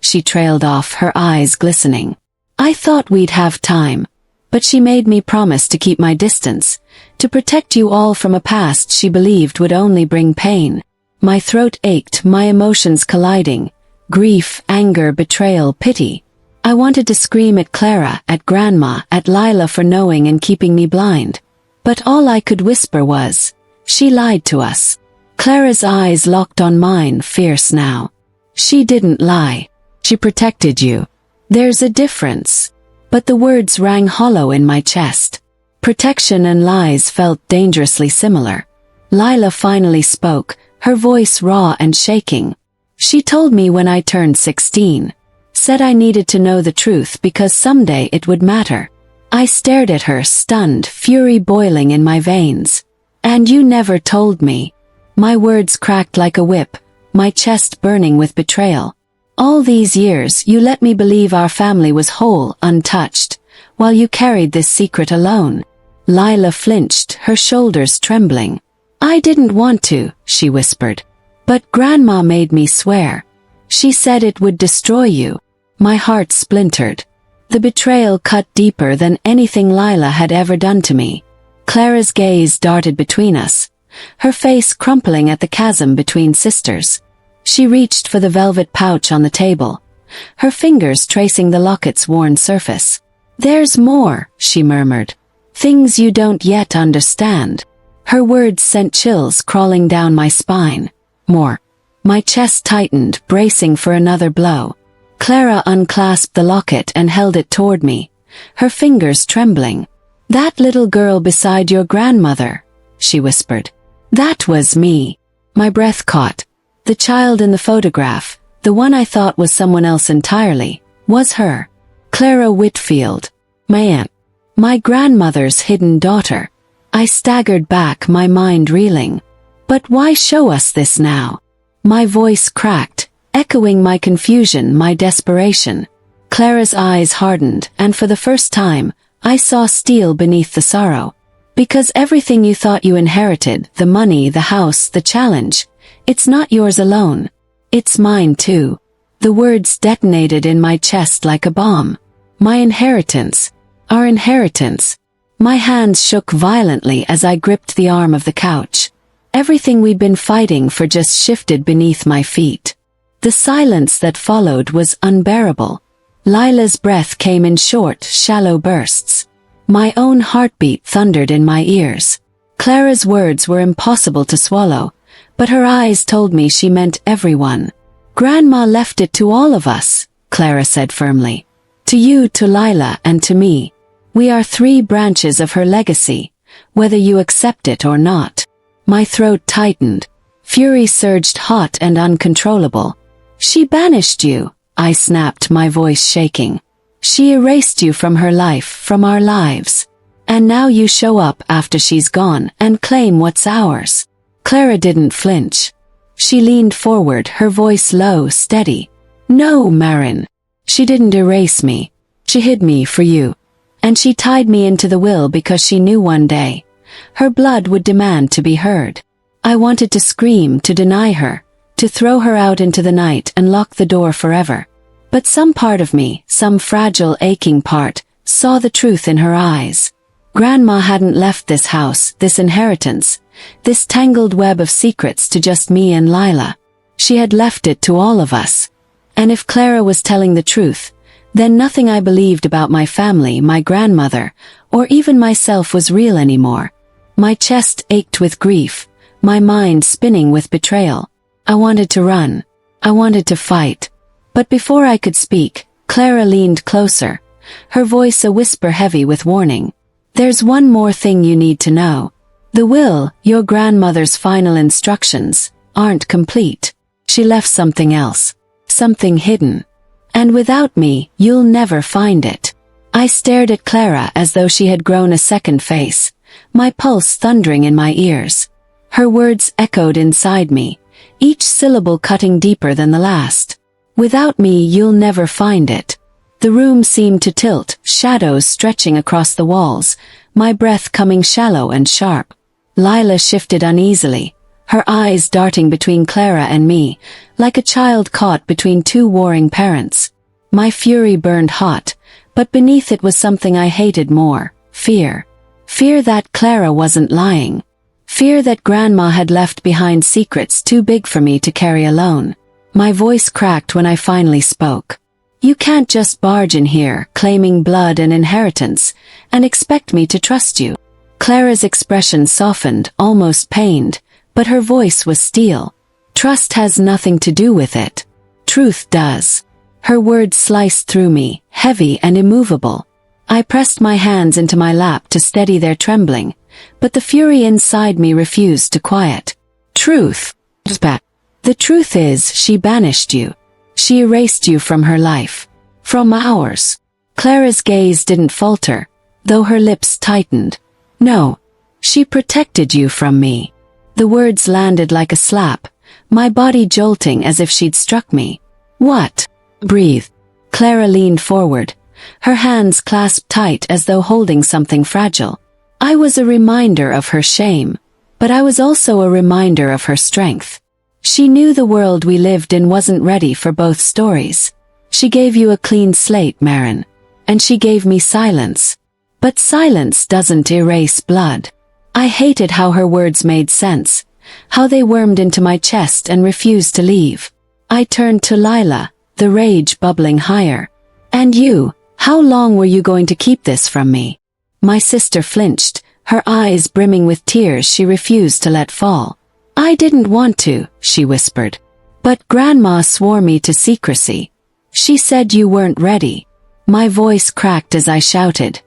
She trailed off, her eyes glistening. "I thought we'd have time. But she made me promise to keep my distance, to protect you all from a past she believed would only bring pain." My throat ached, my emotions colliding. Grief, anger, betrayal, pity. I wanted to scream at Clara, at Grandma, at Lila for knowing and keeping me blind. But all I could whisper was, "She lied to us." Clara's eyes locked on mine, fierce now. "She didn't lie. She protected you. There's a difference." But the words rang hollow in my chest. Protection and lies felt dangerously similar. Lila finally spoke, her voice raw and shaking. "She told me when I turned 16. Said I needed to know the truth because someday it would matter." I stared at her, stunned, fury boiling in my veins. "And you never told me." My words cracked like a whip, my chest burning with betrayal. "All these years you let me believe our family was whole, untouched, while you carried this secret alone." Lila flinched, her shoulders trembling. "I didn't want to," she whispered. "But Grandma made me swear. She said it would destroy you." My heart splintered. The betrayal cut deeper than anything Lila had ever done to me. Clara's gaze darted between us, her face crumpling at the chasm between sisters. She reached for the velvet pouch on the table, her fingers tracing the locket's worn surface. "There's more," she murmured. "Things you don't yet understand." Her words sent chills crawling down my spine. More. My chest tightened, bracing for another blow. Clara unclasped the locket and held it toward me, her fingers trembling. "That little girl beside your grandmother," she whispered. "That was me." My breath caught. The child in the photograph, the one I thought was someone else entirely, was her. Clara Whitfield. My aunt. My grandmother's hidden daughter. I staggered back, my mind reeling. "But why show us this now?" My voice cracked, echoing my confusion, my desperation. Clara's eyes hardened, and for the first time, I saw steel beneath the sorrow. "Because everything you thought you inherited, the money, the house, the challenge, it's not yours alone. It's mine too." The words detonated in my chest like a bomb. My inheritance. Our inheritance. My hands shook violently as I gripped the arm of the couch. Everything we'd been fighting for just shifted beneath my feet. The silence that followed was unbearable. Lila's breath came in short, shallow bursts. My own heartbeat thundered in my ears. Clara's words were impossible to swallow, but her eyes told me she meant everyone. "Grandma left it to all of us," Clara said firmly. "To you, to Lila, and to me. We are 3 branches of her legacy, whether you accept it or not." My throat tightened. Fury surged hot and uncontrollable. "She banished you," I snapped, my voice shaking. She erased you from her life, from our lives. And now you show up after she's gone and claim what's ours. Clara didn't flinch. She leaned forward, her voice low, steady. No, Maren. She didn't erase me. She hid me for you. And she tied me into the will because she knew one day her blood would demand to be heard. I wanted to scream, to deny her, to throw her out into the night and lock the door forever. But some part of me, some fragile, aching part, saw the truth in her eyes. Grandma hadn't left this house, this inheritance, this tangled web of secrets to just me and Lila. She had left it to all of us. And if Clara was telling the truth, then nothing I believed about my family, my grandmother, or even myself was real anymore. My chest ached with grief, my mind spinning with betrayal. I wanted to run. I wanted to fight. But before I could speak, Clara leaned closer, her voice a whisper heavy with warning. There's one more thing you need to know. The will, your grandmother's final instructions, aren't complete. She left something else, something hidden. And without me, you'll never find it. I stared at Clara as though she had grown a second face, my pulse thundering in my ears. Her words echoed inside me, each syllable cutting deeper than the last. Without me, you'll never find it. The room seemed to tilt, shadows stretching across the walls, my breath coming shallow and sharp. Lila shifted uneasily, her eyes darting between Clara and me, like a child caught between two warring parents. My fury burned hot, but beneath it was something I hated more, fear. Fear that Clara wasn't lying. Fear that Grandma had left behind secrets too big for me to carry alone. My voice cracked when I finally spoke. You can't just barge in here, claiming blood and inheritance, and expect me to trust you. Clara's expression softened, almost pained, but her voice was steel. Trust has nothing to do with it. Truth does. Her words sliced through me, heavy and immovable. I pressed my hands into my lap to steady their trembling, but the fury inside me refused to quiet. Truth. The truth is, she banished you. She erased you from her life. From ours. Clara's gaze didn't falter, though her lips tightened. No. She protected you from me. The words landed like a slap, my body jolting as if she'd struck me. What? Breathe. Clara leaned forward, her hands clasped tight as though holding something fragile. I was a reminder of her shame, but I was also a reminder of her strength. She knew the world we lived in wasn't ready for both stories. She gave you a clean slate, Maren. And she gave me silence. But silence doesn't erase blood. I hated how her words made sense, how they wormed into my chest and refused to leave. I turned to Lila, the rage bubbling higher. And you, how long were you going to keep this from me? My sister flinched, her eyes brimming with tears she refused to let fall. I didn't want to, she whispered. But Grandma swore me to secrecy. She said you weren't ready. My voice cracked as I shouted.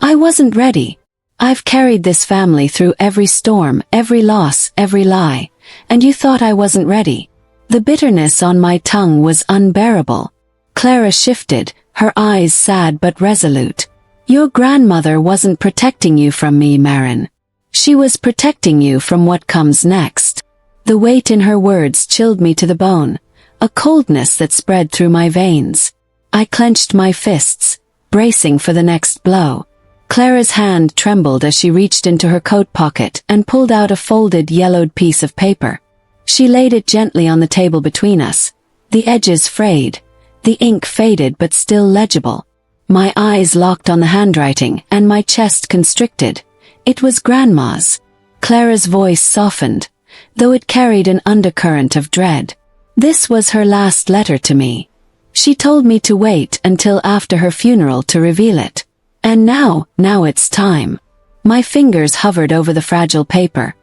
I wasn't ready. I've carried this family through every storm, every loss, every lie, and you thought I wasn't ready. The bitterness on my tongue was unbearable. Clara shifted, her eyes sad but resolute. Your grandmother wasn't protecting you from me, Maren. She was protecting you from what comes next. The weight in her words chilled me to the bone, a coldness that spread through my veins. I clenched my fists, bracing for the next blow. Clara's hand trembled as she reached into her coat pocket and pulled out a folded, yellowed piece of paper. She laid it gently on the table between us. The edges frayed, the ink faded but still legible. My eyes locked on the handwriting and my chest constricted. It was Grandma's. Clara's voice softened, though it carried an undercurrent of dread. This was her last letter to me. She told me to wait until after her funeral to reveal it. And now it's time. My fingers hovered over the fragile paper,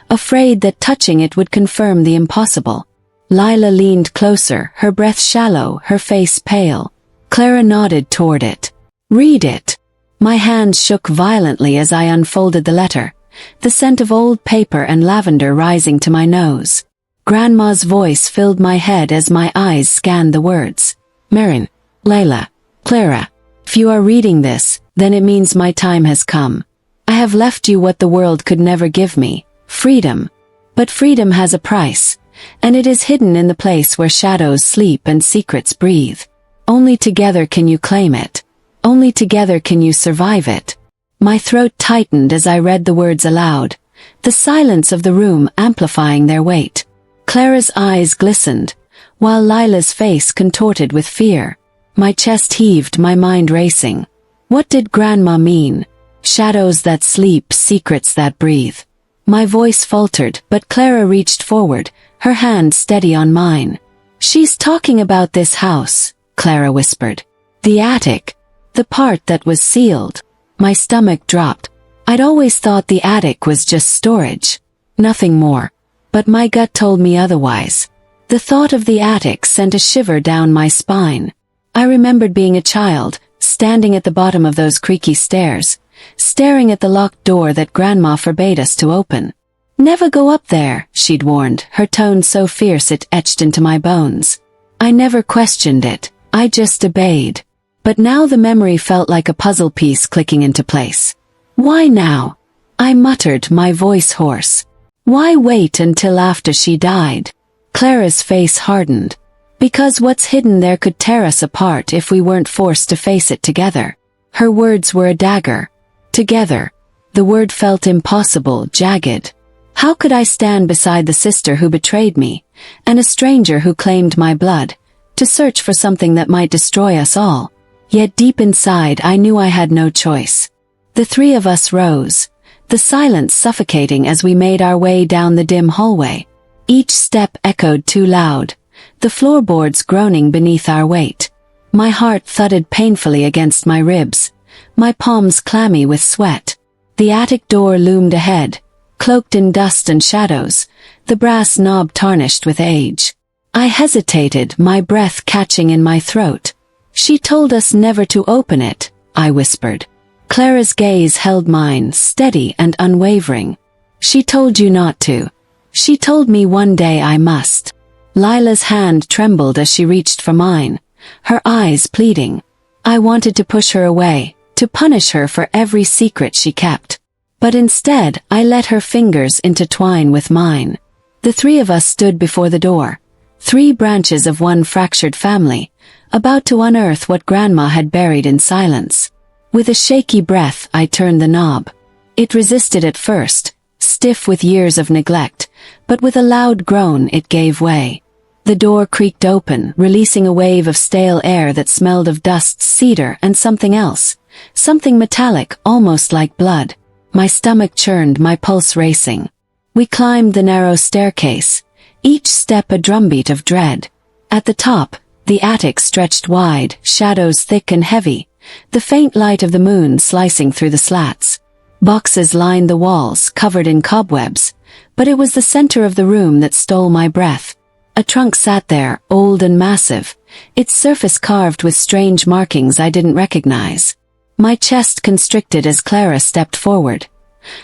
afraid that touching it would confirm the impossible. Lila leaned closer, her breath shallow, her face pale. Clara nodded toward it. Read it. My hands shook violently as I unfolded the letter, the scent of old paper and lavender rising to my nose. Grandma's voice filled my head as my eyes scanned the words. Maren, Layla, Clara, If you are reading this, then it means my time has come. I have left you what the world could never give me, freedom. But freedom has a price, and it is hidden in the place where shadows sleep and secrets breathe. Only together can you claim it. Only together can you survive it. My throat tightened as I read the words aloud, the silence of the room amplifying their weight. Clara's eyes glistened, while Lila's face contorted with fear. My chest heaved, my mind racing. What did Grandma mean? Shadows that sleep, secrets that breathe. My voice faltered, but Clara reached forward, her hand steady on mine. She's talking about this house, Clara whispered. The attic. The part that was sealed. My stomach dropped. I'd always thought the attic was just storage. Nothing more. But my gut told me otherwise. The thought of the attic sent a shiver down my spine. I remembered being a child, standing at the bottom of those creaky stairs, staring at the locked door that Grandma forbade us to open. Never go up there, she'd warned, her tone so fierce it etched into my bones. I never questioned it, I just obeyed. But now the memory felt like a puzzle piece clicking into place. Why now? I muttered, my voice hoarse. Why wait until after she died? Clara's face hardened. Because what's hidden there could tear us apart if we weren't forced to face it together. Her words were a dagger. Together. The word felt impossible, jagged. How could I stand beside the sister who betrayed me, and a stranger who claimed my blood, to search for something that might destroy us all? Yet deep inside I knew I had no choice. The three of us rose, the silence suffocating as we made our way down the dim hallway. Each step echoed too loud, the floorboards groaning beneath our weight. My heart thudded painfully against my ribs, my palms clammy with sweat. The attic door loomed ahead, cloaked in dust and shadows, the brass knob tarnished with age. I hesitated, my breath catching in my throat. She told us never to open it, I whispered. Clara's gaze held mine, steady and unwavering. She told you not to. She told me one day I must. Lila's hand trembled as she reached for mine, her eyes pleading. I wanted to push her away, to punish her for every secret she kept. But instead, I let her fingers intertwine with mine. The three of us stood before the door, three branches of one fractured family, about to unearth what Grandma had buried in silence. With a shaky breath, I turned the knob. It resisted at first, stiff with years of neglect, but with a loud groan it gave way. The door creaked open, releasing a wave of stale air that smelled of dust, cedar, and something else. Something metallic, almost like blood. My stomach churned, my pulse racing. We climbed the narrow staircase, each step a drumbeat of dread. At the top, the attic stretched wide, shadows thick and heavy, the faint light of the moon slicing through the slats. Boxes lined the walls, covered in cobwebs, but it was the center of the room that stole my breath. A trunk sat there, old and massive, its surface carved with strange markings I didn't recognize. My chest constricted as Clara stepped forward,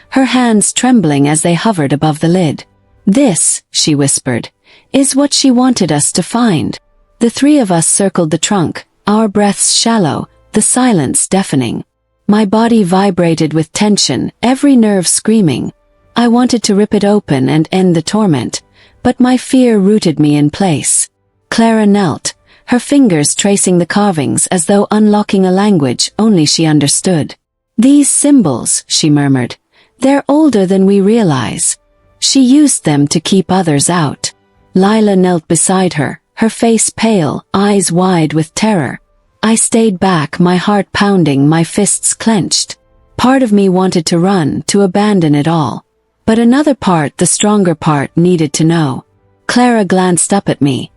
her hands trembling as they hovered above the lid. This, she whispered, is what she wanted us to find. The three of us circled the trunk, our breaths shallow, the silence deafening. My body vibrated with tension, every nerve screaming. I wanted to rip it open and end the torment, but my fear rooted me in place. Clara knelt, her fingers tracing the carvings as though unlocking a language only she understood. These symbols, she murmured, they're older than we realize. She used them to keep others out. Lila knelt beside her, her face pale, eyes wide with terror. I stayed back, my heart pounding, my fists clenched. Part of me wanted to run, to abandon it all. But another part, the stronger part, needed to know. Clara glanced up at me,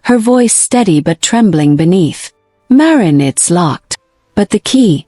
her voice steady but trembling beneath. Maren, it's locked. But the key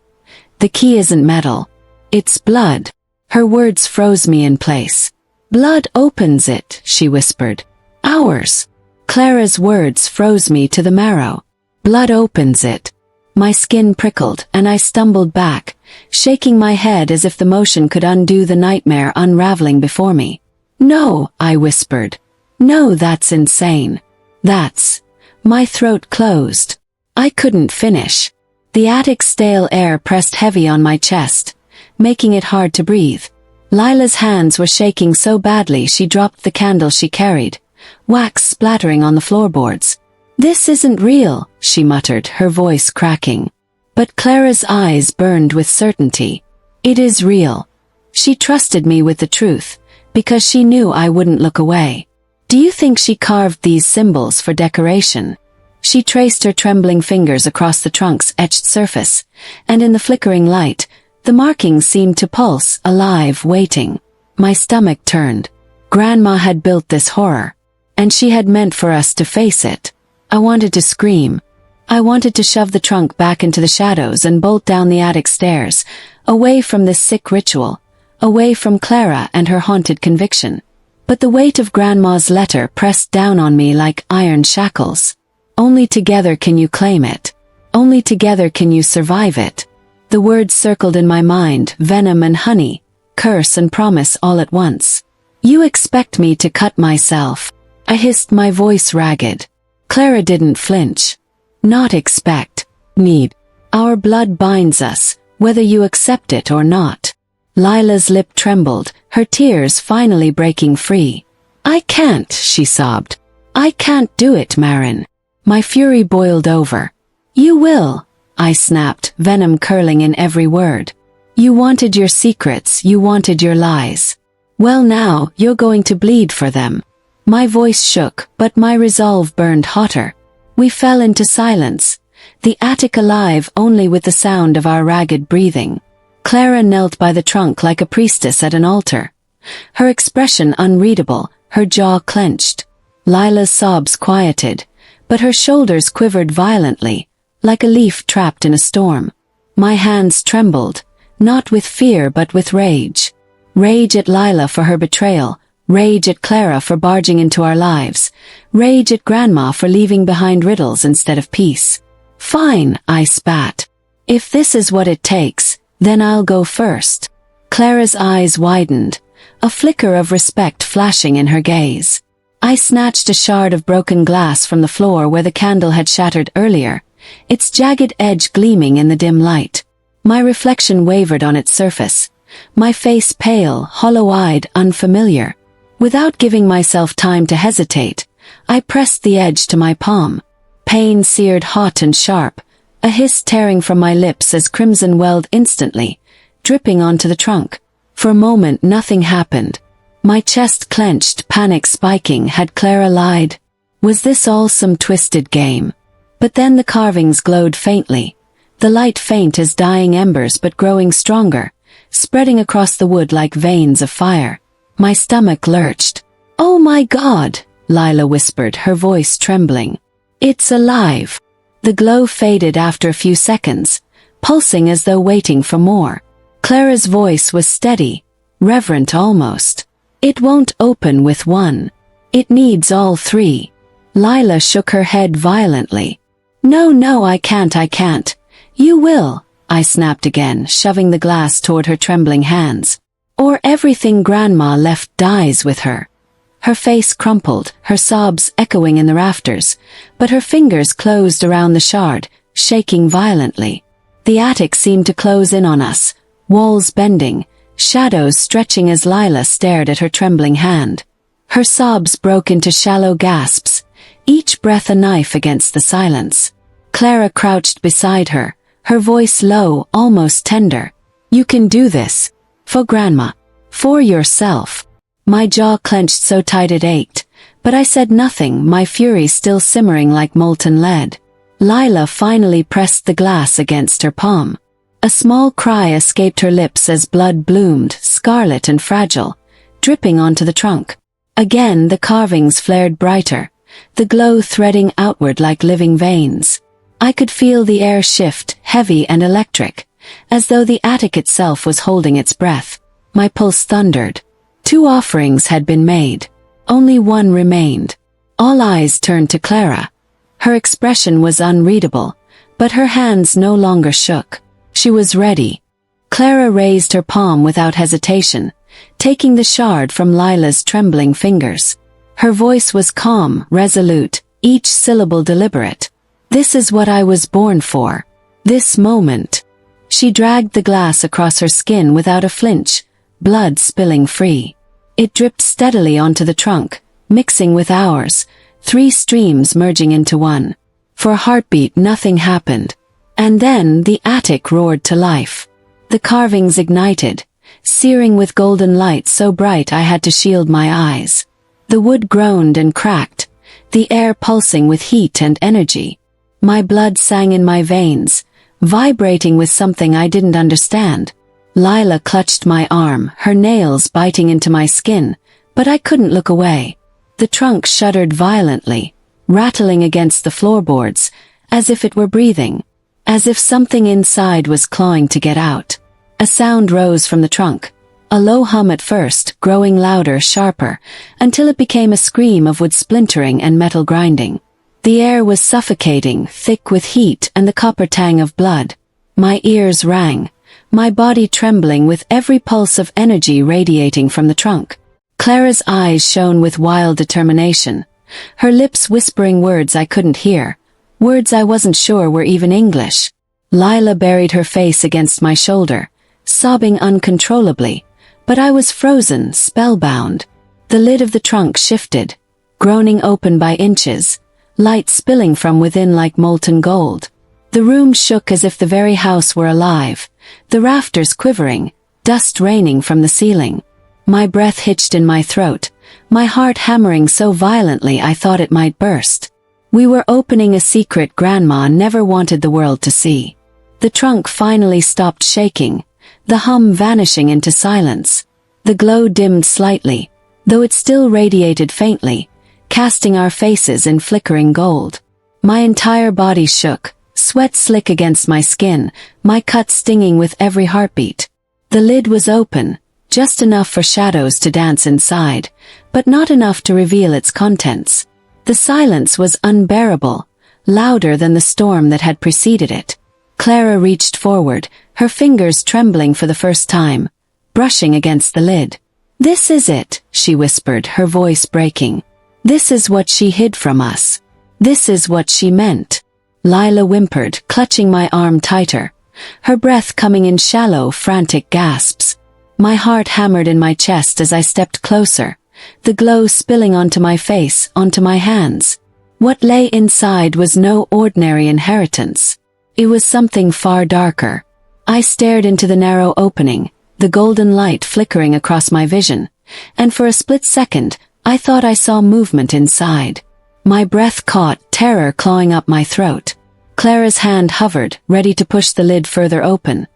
isn't metal. It's blood. Her words froze me in place. Blood opens it, she whispered. Ours. Clara's words froze me to the marrow. Blood opens it. My skin prickled, and I stumbled back, shaking my head as if the motion could undo the nightmare unraveling before me. No, I whispered. No, that's insane. That's... My throat closed. I couldn't finish. The attic's stale air pressed heavy on my chest, making it hard to breathe. Lila's hands were shaking so badly she dropped the candle she carried, wax splattering on the floorboards. "This isn't real," she muttered, her voice cracking. But Clara's eyes burned with certainty. "It is real." She trusted me with the truth, because she knew I wouldn't look away. "Do you think she carved these symbols for decoration?" She traced her trembling fingers across the trunk's etched surface, and in the flickering light, the markings seemed to pulse, alive, waiting. My stomach turned. Grandma had built this horror, and she had meant for us to face it. I wanted to scream. I wanted to shove the trunk back into the shadows and bolt down the attic stairs, away from this sick ritual, away from Clara and her haunted conviction. But the weight of Grandma's letter pressed down on me like iron shackles. Only together can you claim it. Only together can you survive it. The words circled in my mind, venom and honey, curse and promise all at once. "You expect me to cut myself," I hissed, my voice ragged. Clara didn't flinch. "Not expect. Need. Our blood binds us, whether you accept it or not." Lila's lip trembled, her tears finally breaking free. "I can't," she sobbed. "I can't do it, Maren." My fury boiled over. "You will," I snapped, venom curling in every word. "You wanted your secrets, you wanted your lies. Well, now, you're going to bleed for them." My voice shook, but my resolve burned hotter. We fell into silence, the attic alive only with the sound of our ragged breathing. Clara knelt by the trunk like a priestess at an altar, her expression unreadable, her jaw clenched. Lila's sobs quieted, but her shoulders quivered violently, like a leaf trapped in a storm. My hands trembled, not with fear but with rage. Rage at Lila for her betrayal, rage at Clara for barging into our lives, rage at Grandma for leaving behind riddles instead of peace. "Fine," I spat. "If this is what it takes, then I'll go first." Clara's eyes widened, a flicker of respect flashing in her gaze. I snatched a shard of broken glass from the floor where the candle had shattered earlier, its jagged edge gleaming in the dim light. My reflection wavered on its surface, my face pale, hollow-eyed, unfamiliar. Without giving myself time to hesitate, I pressed the edge to my palm. Pain seared hot and sharp, a hiss tearing from my lips as crimson welled instantly, dripping onto the trunk. For a moment nothing happened. My chest clenched, panic spiking. Had Clara lied? Was this all some twisted game? But then the carvings glowed faintly, the light faint as dying embers but growing stronger, spreading across the wood like veins of fire. My stomach lurched. "Oh my God," Lila whispered, her voice trembling. "It's alive." The glow faded after a few seconds, pulsing as though waiting for more. Clara's voice was steady, reverent almost. "It won't open with one. It needs all three." Lila shook her head violently. No, I can't. "You will," I snapped again, shoving the glass toward her trembling hands. "Or everything Grandma left dies with her." Her face crumpled, her sobs echoing in the rafters, but her fingers closed around the shard, shaking violently. The attic seemed to close in on us, walls bending, shadows stretching as Lila stared at her trembling hand. Her sobs broke into shallow gasps, each breath a knife against the silence. Clara crouched beside her, her voice low, almost tender. "You can do this. For Grandma. For yourself." My jaw clenched so tight it ached, but I said nothing, my fury still simmering like molten lead. Lila finally pressed the glass against her palm. A small cry escaped her lips as blood bloomed, scarlet and fragile, dripping onto the trunk. Again the carvings flared brighter, the glow threading outward like living veins. I could feel the air shift, heavy and electric, as though the attic itself was holding its breath. My pulse thundered. 2 offerings had been made. Only one remained. All eyes turned to Clara. Her expression was unreadable, but her hands no longer shook. She was ready. Clara raised her palm without hesitation, taking the shard from Lila's trembling fingers. Her voice was calm, resolute, each syllable deliberate. "This is what I was born for. This moment. She dragged the glass across her skin without a flinch, blood spilling free. It dripped steadily onto the trunk, mixing with ours, 3 streams merging into one. For a heartbeat nothing happened. And then the attic roared to life. The carvings ignited, searing with golden light so bright I had to shield my eyes. The wood groaned and cracked, the air pulsing with heat and energy. My blood sang in my veins, vibrating with something I didn't understand. Lila clutched my arm, her nails biting into my skin, but I couldn't look away. The trunk shuddered violently, rattling against the floorboards, as if it were breathing, as if something inside was clawing to get out. A sound rose from the trunk, a low hum at first, growing louder, sharper, until it became a scream of wood splintering and metal grinding. The air was suffocating, thick with heat and the copper tang of blood. My ears rang, my body trembling with every pulse of energy radiating from the trunk. Clara's eyes shone with wild determination, her lips whispering words I couldn't hear, words I wasn't sure were even English. Lila buried her face against my shoulder, sobbing uncontrollably, but I was frozen, spellbound. The lid of the trunk shifted, groaning open by inches, light spilling from within like molten gold. The room shook as if the very house were alive, the rafters quivering, dust raining from the ceiling. My breath hitched in my throat, my heart hammering so violently I thought it might burst. We were opening a secret Grandma never wanted the world to see. The trunk finally stopped shaking, the hum vanishing into silence. The glow dimmed slightly, though it still radiated faintly, casting our faces in flickering gold. My entire body shook, sweat slick against my skin, my cut stinging with every heartbeat. The lid was open, just enough for shadows to dance inside, but not enough to reveal its contents. The silence was unbearable, louder than the storm that had preceded it. Clara reached forward, her fingers trembling for the first time, brushing against the lid. "This is it," she whispered, her voice breaking. "This is what she hid from us. This is what she meant." Lila whimpered, clutching my arm tighter, her breath coming in shallow, frantic gasps. My heart hammered in my chest as I stepped closer, the glow spilling onto my face, onto my hands. What lay inside was no ordinary inheritance. It was something far darker. I stared into the narrow opening, the golden light flickering across my vision, and for a split second, I thought I saw movement inside. My breath caught, terror clawing up my throat. Clara's hand hovered, ready to push the lid further open.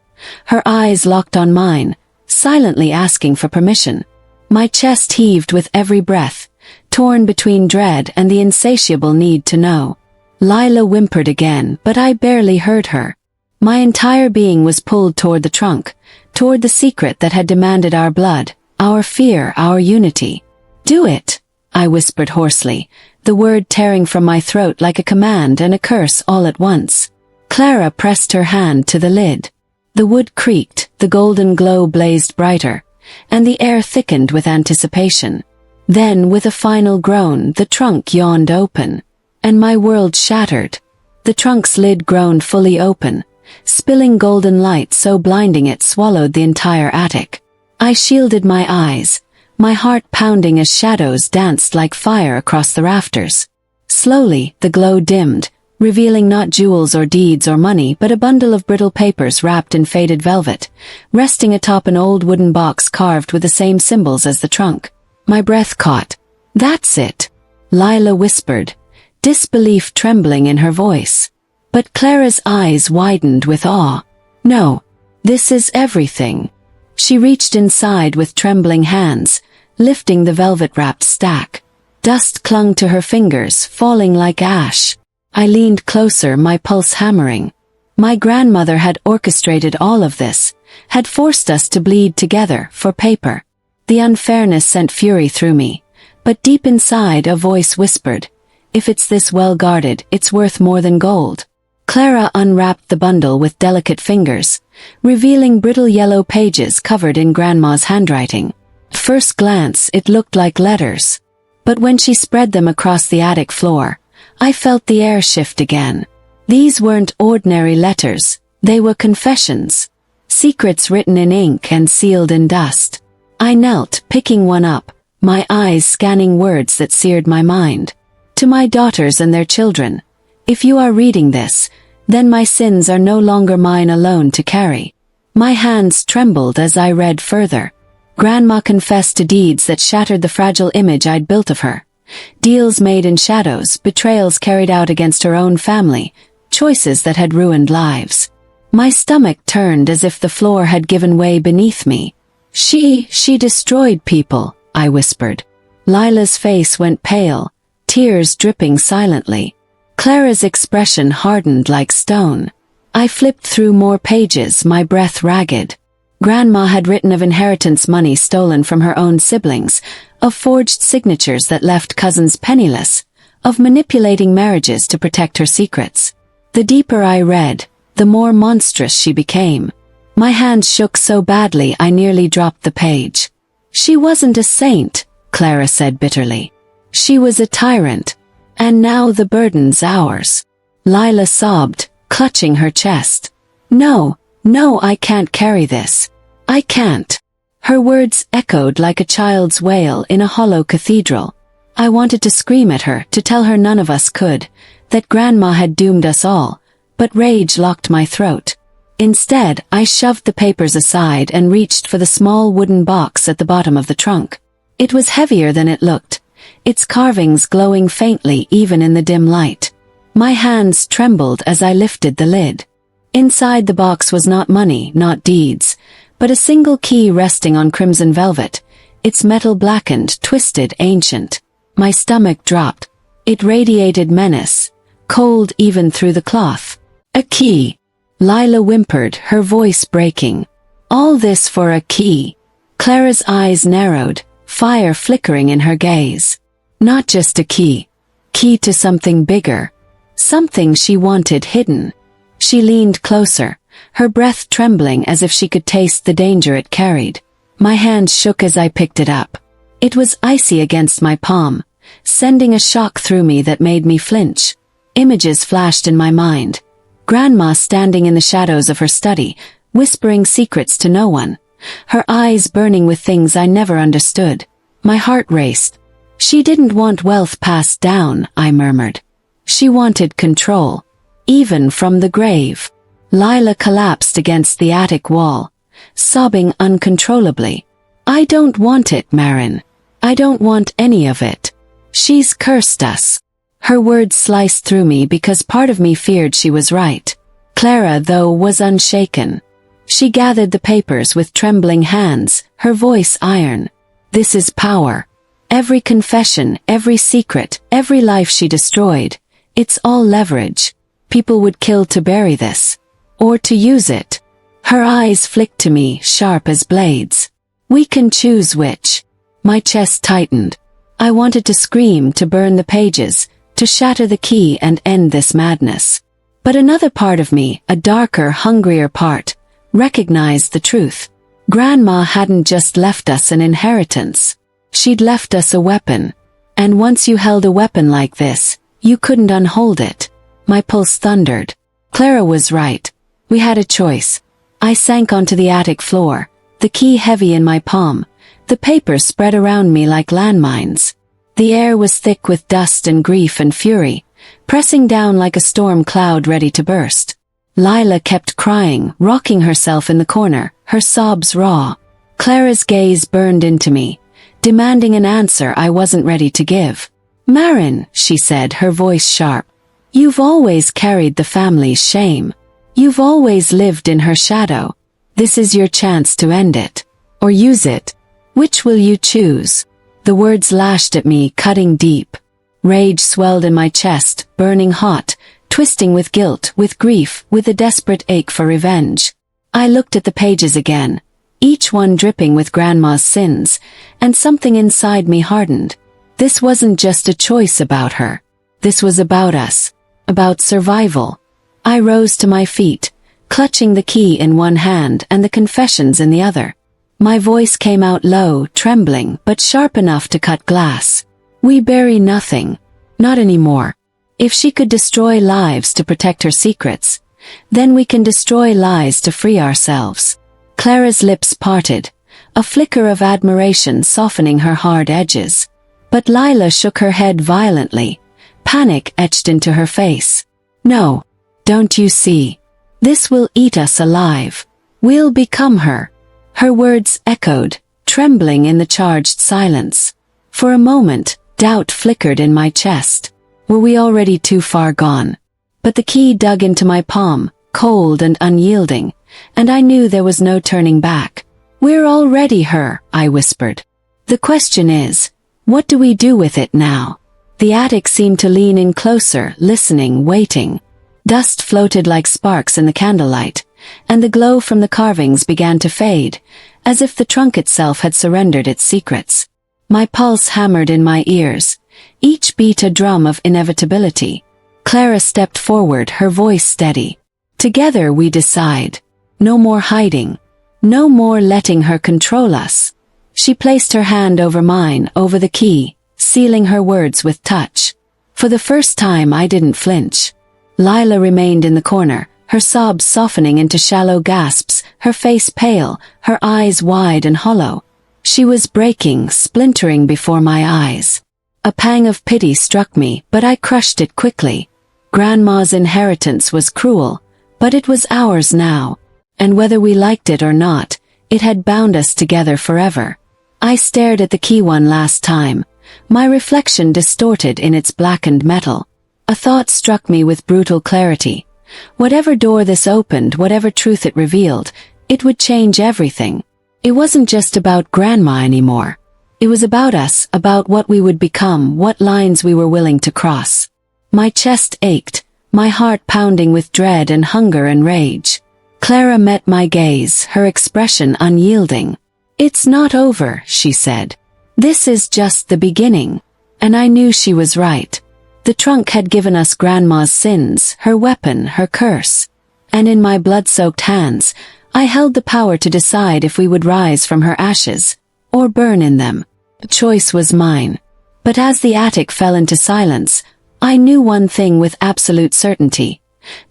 Her eyes locked on mine, silently asking for permission. My chest heaved with every breath, torn between dread and the insatiable need to know. Lila whimpered again, but I barely heard her. My entire being was pulled toward the trunk, toward the secret that had demanded our blood, our fear, our unity. "Do it," I whispered hoarsely, the word tearing from my throat like a command and a curse all at once. Clara pressed her hand to the lid. The wood creaked, the golden glow blazed brighter, and the air thickened with anticipation. Then, with a final groan, the trunk yawned open, and my world shattered. The trunk's lid groaned fully open, spilling golden light so blinding it swallowed the entire attic. I shielded my eyes, my heart pounding as shadows danced like fire across the rafters. Slowly, the glow dimmed, revealing not jewels or deeds or money but a bundle of brittle papers wrapped in faded velvet, resting atop an old wooden box carved with the same symbols as the trunk. My breath caught. "That's it," Lila whispered, disbelief trembling in her voice. But Clara's eyes widened with awe. "No, this is everything." She reached inside with trembling hands, lifting the velvet-wrapped stack. Dust clung to her fingers, falling like ash. I leaned closer, my pulse hammering. My grandmother had orchestrated all of this, had forced us to bleed together for paper. The unfairness sent fury through me, but deep inside a voice whispered, "If it's this well guarded, it's worth more than gold." Clara unwrapped the bundle with delicate fingers, revealing brittle yellow pages covered in Grandma's handwriting. At first glance, it looked like letters, but when she spread them across the attic floor, I felt the air shift again. These weren't ordinary letters, they were confessions. Secrets written in ink and sealed in dust. I knelt, picking one up, my eyes scanning words that seared my mind. To my daughters and their children, if you are reading this, then my sins are no longer mine alone to carry. My hands trembled as I read further. Grandma confessed to deeds that shattered the fragile image I'd built of her. Deals made in shadows, betrayals carried out against her own family, choices that had ruined lives. My stomach turned as if the floor had given way beneath me. She destroyed people, I whispered. Lila's face went pale, tears dripping silently. Clara's expression hardened like stone. I flipped through more pages, my breath ragged. Grandma had written of inheritance money stolen from her own siblings, of forged signatures that left cousins penniless, of manipulating marriages to protect her secrets. The deeper I read, the more monstrous she became. My hands shook so badly I nearly dropped the page. She wasn't a saint, Clara said bitterly. She was a tyrant. And now the burden's ours. Lila sobbed, clutching her chest. No, I can't carry this. I can't. Her words echoed like a child's wail in a hollow cathedral. I wanted to scream at her, to tell her none of us could, that Grandma had doomed us all, but rage locked my throat. Instead, I shoved the papers aside and reached for the small wooden box at the bottom of the trunk. It was heavier than it looked, its carvings glowing faintly even in the dim light. My hands trembled as I lifted the lid. Inside the box was not money, not deeds, but a single key resting on crimson velvet, its metal blackened, twisted, ancient. My stomach dropped. It radiated menace, cold even through the cloth. A key. Lila whimpered, her voice breaking. All this for a key. Clara's eyes narrowed, fire flickering in her gaze. Not just a key. Key to something bigger. Something she wanted hidden. She leaned closer, her breath trembling as if she could taste the danger it carried. My hand shook as I picked it up. It was icy against my palm, sending a shock through me that made me flinch. Images flashed in my mind. Grandma standing in the shadows of her study, whispering secrets to no one. Her eyes burning with things I never understood. My heart raced. She didn't want wealth passed down, I murmured. She wanted control. Even from the grave. Lila collapsed against the attic wall, sobbing uncontrollably. I don't want it, Maren. I don't want any of it. She's cursed us. Her words sliced through me because part of me feared she was right. Clara, though, was unshaken. She gathered the papers with trembling hands, her voice iron. This is power. Every confession, every secret, every life she destroyed. It's all leverage. People would kill to bury this. Or to use it. Her eyes flicked to me, sharp as blades. We can choose which. My chest tightened. I wanted to scream, to burn the pages, to shatter the key and end this madness. But another part of me, a darker, hungrier part, recognized the truth. Grandma hadn't just left us an inheritance. She'd left us a weapon. And once you held a weapon like this, you couldn't unhold it. My pulse thundered. Clara was right. We had a choice. I sank onto the attic floor, the key heavy in my palm, the papers spread around me like landmines. The air was thick with dust and grief and fury, pressing down like a storm cloud ready to burst. Lila kept crying, rocking herself in the corner, her sobs raw. Clara's gaze burned into me, demanding an answer I wasn't ready to give. Maren, she said, her voice sharp. You've always carried the family's shame. You've always lived in her shadow. This is your chance to end it. Or use it. Which will you choose? The words lashed at me, cutting deep. Rage swelled in my chest, burning hot, twisting with guilt, with grief, with a desperate ache for revenge. I looked at the pages again, each one dripping with Grandma's sins, and something inside me hardened. This wasn't just a choice about her. This was about us. About survival. I rose to my feet, clutching the key in one hand and the confessions in the other. My voice came out low, trembling, but sharp enough to cut glass. We bury nothing. Not anymore. If she could destroy lives to protect her secrets, then we can destroy lies to free ourselves. Clara's lips parted, a flicker of admiration softening her hard edges. But Lila shook her head violently, panic etched into her face. No, don't you see? This will eat us alive. We'll become her. Her words echoed, trembling in the charged silence. For a moment, doubt flickered in my chest. Were we already too far gone? But the key dug into my palm, cold and unyielding, and I knew there was no turning back. We're already her, I whispered. The question is, what do we do with it now? The attic seemed to lean in closer, listening, waiting. Dust floated like sparks in the candlelight, and the glow from the carvings began to fade, as if the trunk itself had surrendered its secrets. My pulse hammered in my ears, each beat a drum of inevitability. Clara stepped forward, her voice steady. Together we decide. No more hiding. No more letting her control us. She placed her hand over mine, over the key, sealing her words with touch. For the first time I didn't flinch. Lila remained in the corner, her sobs softening into shallow gasps, her face pale, her eyes wide and hollow. She was breaking, splintering before my eyes. A pang of pity struck me, but I crushed it quickly. Grandma's inheritance was cruel, but it was ours now. And whether we liked it or not, it had bound us together forever. I stared at the key one last time, my reflection distorted in its blackened metal. A thought struck me with brutal clarity. Whatever door this opened, whatever truth it revealed, it would change everything. It wasn't just about Grandma anymore. It was about us, about what we would become, what lines we were willing to cross. My chest ached, my heart pounding with dread and hunger and rage. Clara met my gaze, her expression unyielding. "It's not over," she said. "This is just the beginning." And I knew she was right. The trunk had given us Grandma's sins, her weapon, her curse. And in my blood-soaked hands, I held the power to decide if we would rise from her ashes, or burn in them. The choice was mine. But as the attic fell into silence, I knew one thing with absolute certainty.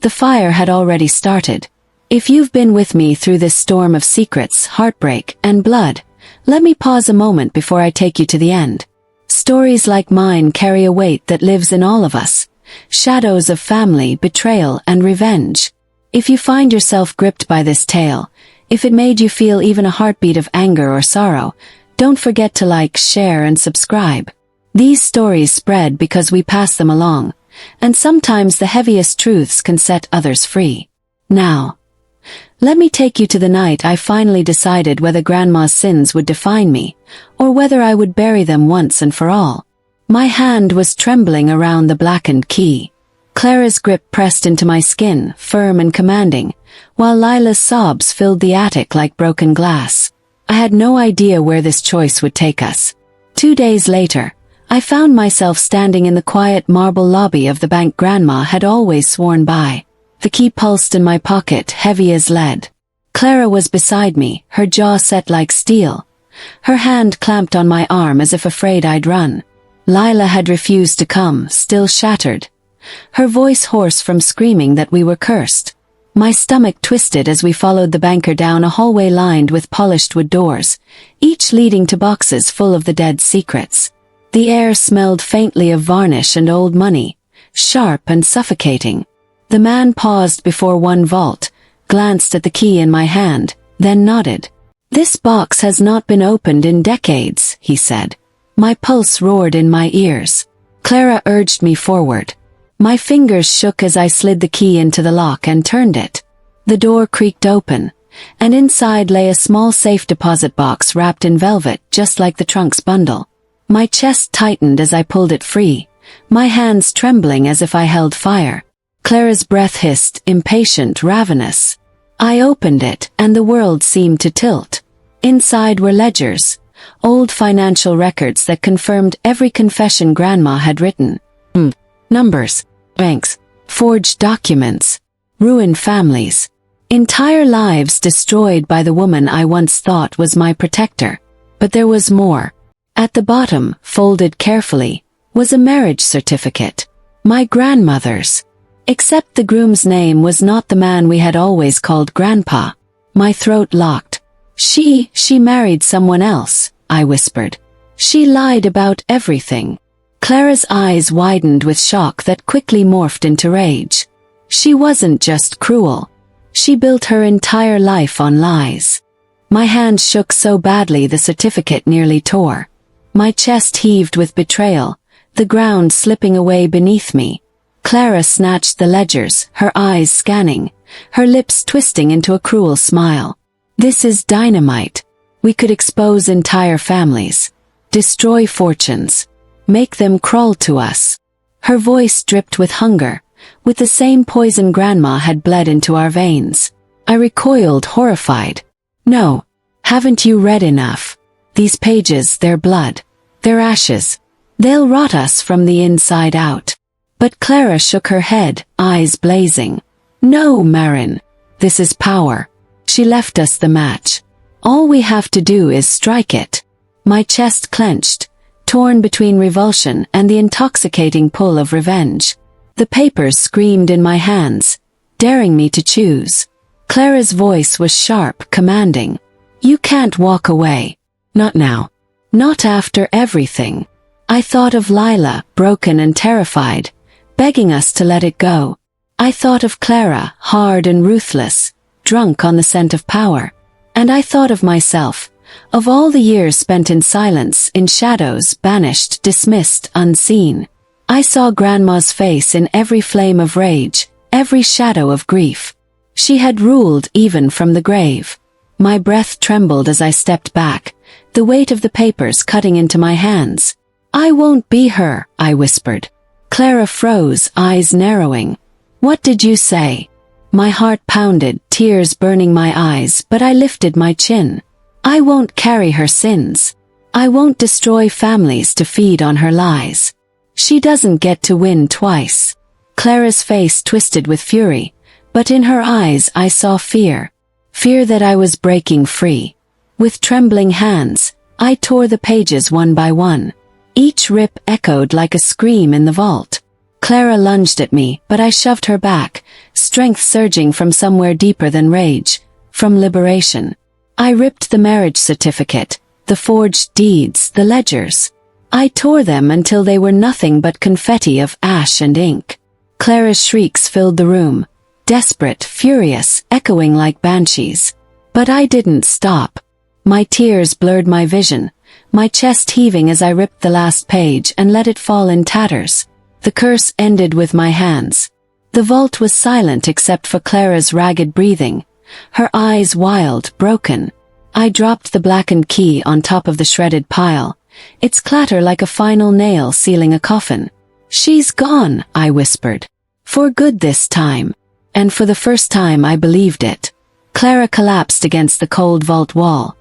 The fire had already started. If you've been with me through this storm of secrets, heartbreak, and blood, let me pause a moment before I take you to the end. Stories like mine carry a weight that lives in all of us. Shadows of family, betrayal, and revenge. If you find yourself gripped by this tale, if it made you feel even a heartbeat of anger or sorrow, don't forget to like, share, and subscribe. These stories spread because we pass them along, and sometimes the heaviest truths can set others free. Now, let me take you to the night I finally decided whether Grandma's sins would define me, or whether I would bury them once and for all. My hand was trembling around the blackened key. Clara's grip pressed into my skin, firm and commanding, while Lila's sobs filled the attic like broken glass. I had no idea where this choice would take us. 2 days later, I found myself standing in the quiet marble lobby of the bank Grandma had always sworn by. The key pulsed in my pocket, heavy as lead. Clara was beside me, her jaw set like steel. Her hand clamped on my arm as if afraid I'd run. Lila had refused to come, still shattered. Her voice hoarse from screaming that we were cursed. My stomach twisted as we followed the banker down a hallway lined with polished wood doors, each leading to boxes full of the dead secrets. The air smelled faintly of varnish and old money, sharp and suffocating. The man paused before one vault, glanced at the key in my hand, then nodded. "This box has not been opened in decades," he said. My pulse roared in my ears. Clara urged me forward. My fingers shook as I slid the key into the lock and turned it. The door creaked open, and inside lay a small safe deposit box wrapped in velvet, just like the trunk's bundle. My chest tightened as I pulled it free, my hands trembling as if I held fire. Clara's breath hissed, impatient, ravenous. I opened it, and the world seemed to tilt. Inside were ledgers, old financial records that confirmed every confession Grandma had written. Numbers, banks, forged documents, ruined families. Entire lives destroyed by the woman I once thought was my protector. But there was more. At the bottom, folded carefully, was a marriage certificate. My grandmother's. Except the groom's name was not the man we had always called Grandpa. My throat locked. She married someone else, I whispered. She lied about everything. Clara's eyes widened with shock that quickly morphed into rage. She wasn't just cruel. She built her entire life on lies. My hand shook so badly the certificate nearly tore. My chest heaved with betrayal, the ground slipping away beneath me. Clara snatched the ledgers, her eyes scanning, her lips twisting into a cruel smile. This is dynamite. We could expose entire families, destroy fortunes, make them crawl to us. Her voice dripped with hunger, with the same poison Grandma had bled into our veins. I recoiled, horrified. No, haven't you read enough? These pages, their blood, their ashes. They'll rot us from the inside out. But Clara shook her head, eyes blazing. No, Maren. This is power. She left us the match. All we have to do is strike it. My chest clenched, torn between revulsion and the intoxicating pull of revenge. The papers screamed in my hands, daring me to choose. Clara's voice was sharp, commanding. You can't walk away. Not now. Not after everything. I thought of Lila, broken and terrified, begging us to let it go. I thought of Clara, hard and ruthless, drunk on the scent of power. And I thought of myself, of all the years spent in silence, in shadows, banished, dismissed, unseen. I saw Grandma's face in every flame of rage, every shadow of grief. She had ruled even from the grave. My breath trembled as I stepped back, the weight of the papers cutting into my hands. I won't be her, I whispered. Clara froze, eyes narrowing. What did you say? My heart pounded, tears burning my eyes, but I lifted my chin. I won't carry her sins. I won't destroy families to feed on her lies. She doesn't get to win twice. Clara's face twisted with fury, but in her eyes I saw fear. Fear that I was breaking free. With trembling hands, I tore the pages one by one. Each rip echoed like a scream in the vault. Clara lunged at me, but I shoved her back, strength surging from somewhere deeper than rage, from liberation. I ripped the marriage certificate, the forged deeds, the ledgers. I tore them until they were nothing but confetti of ash and ink. Clara's shrieks filled the room, desperate, furious, echoing like banshees. But I didn't stop. My tears blurred my vision, my chest heaving as I ripped the last page and let it fall in tatters. The curse ended with my hands. The vault was silent except for Clara's ragged breathing, her eyes wild, broken. I dropped the blackened key on top of the shredded pile, its clatter like a final nail sealing a coffin. She's gone, I whispered. For good this time. And for the first time I believed it. Clara collapsed against the cold vault wall,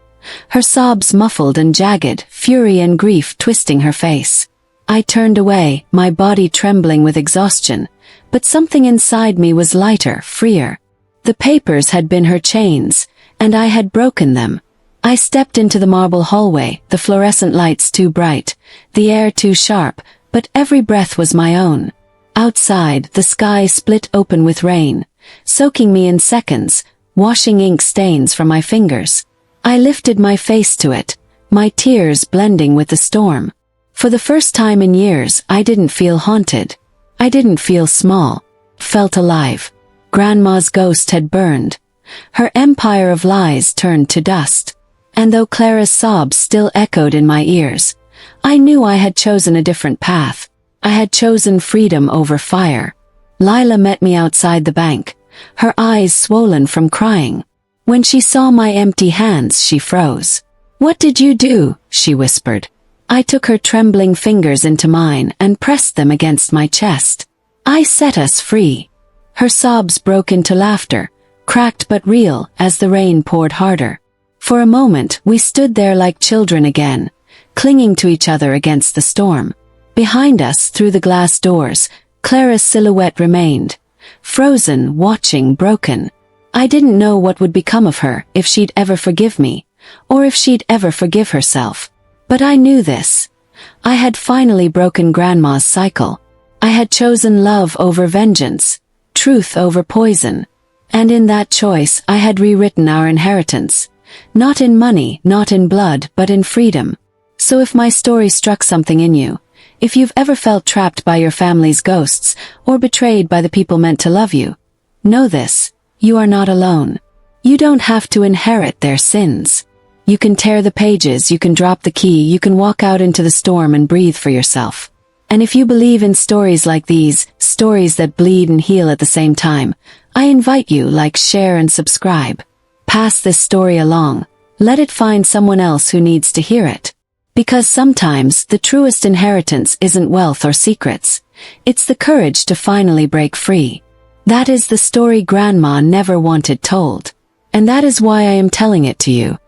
her sobs muffled and jagged, fury and grief twisting her face. I turned away, my body trembling with exhaustion, but something inside me was lighter, freer. The papers had been her chains, and I had broken them. I stepped into the marble hallway, the fluorescent lights too bright, the air too sharp, but every breath was my own. Outside, the sky split open with rain, soaking me in seconds, washing ink stains from my fingers. I lifted my face to it, my tears blending with the storm. For the first time in years, I didn't feel haunted. I didn't feel small. Felt alive. Grandma's ghost had burned. Her empire of lies turned to dust. And though Clara's sobs still echoed in my ears, I knew I had chosen a different path. I had chosen freedom over fire. Lila met me outside the bank, her eyes swollen from crying. When she saw my empty hands, she froze. "What did you do?" she whispered. I took her trembling fingers into mine and pressed them against my chest. "I set us free." Her sobs broke into laughter, cracked but real, as the rain poured harder. For a moment, we stood there like children again, clinging to each other against the storm. Behind us, through the glass doors, Clara's silhouette remained, frozen, watching, broken. I didn't know what would become of her, if she'd ever forgive me, or if she'd ever forgive herself. But I knew this. I had finally broken Grandma's cycle. I had chosen love over vengeance, truth over poison. And in that choice I had rewritten our inheritance. Not in money, not in blood, but in freedom. So if my story struck something in you, if you've ever felt trapped by your family's ghosts, or betrayed by the people meant to love you, know this: you are not alone. You don't have to inherit their sins. You can tear the pages, you can drop the key, you can walk out into the storm and breathe for yourself. And if you believe in stories like these, stories that bleed and heal at the same time, I invite you, like, share and subscribe. Pass this story along. Let it find someone else who needs to hear it. Because sometimes the truest inheritance isn't wealth or secrets. It's the courage to finally break free. That is the story Grandma never wanted told. And that is why I am telling it to you.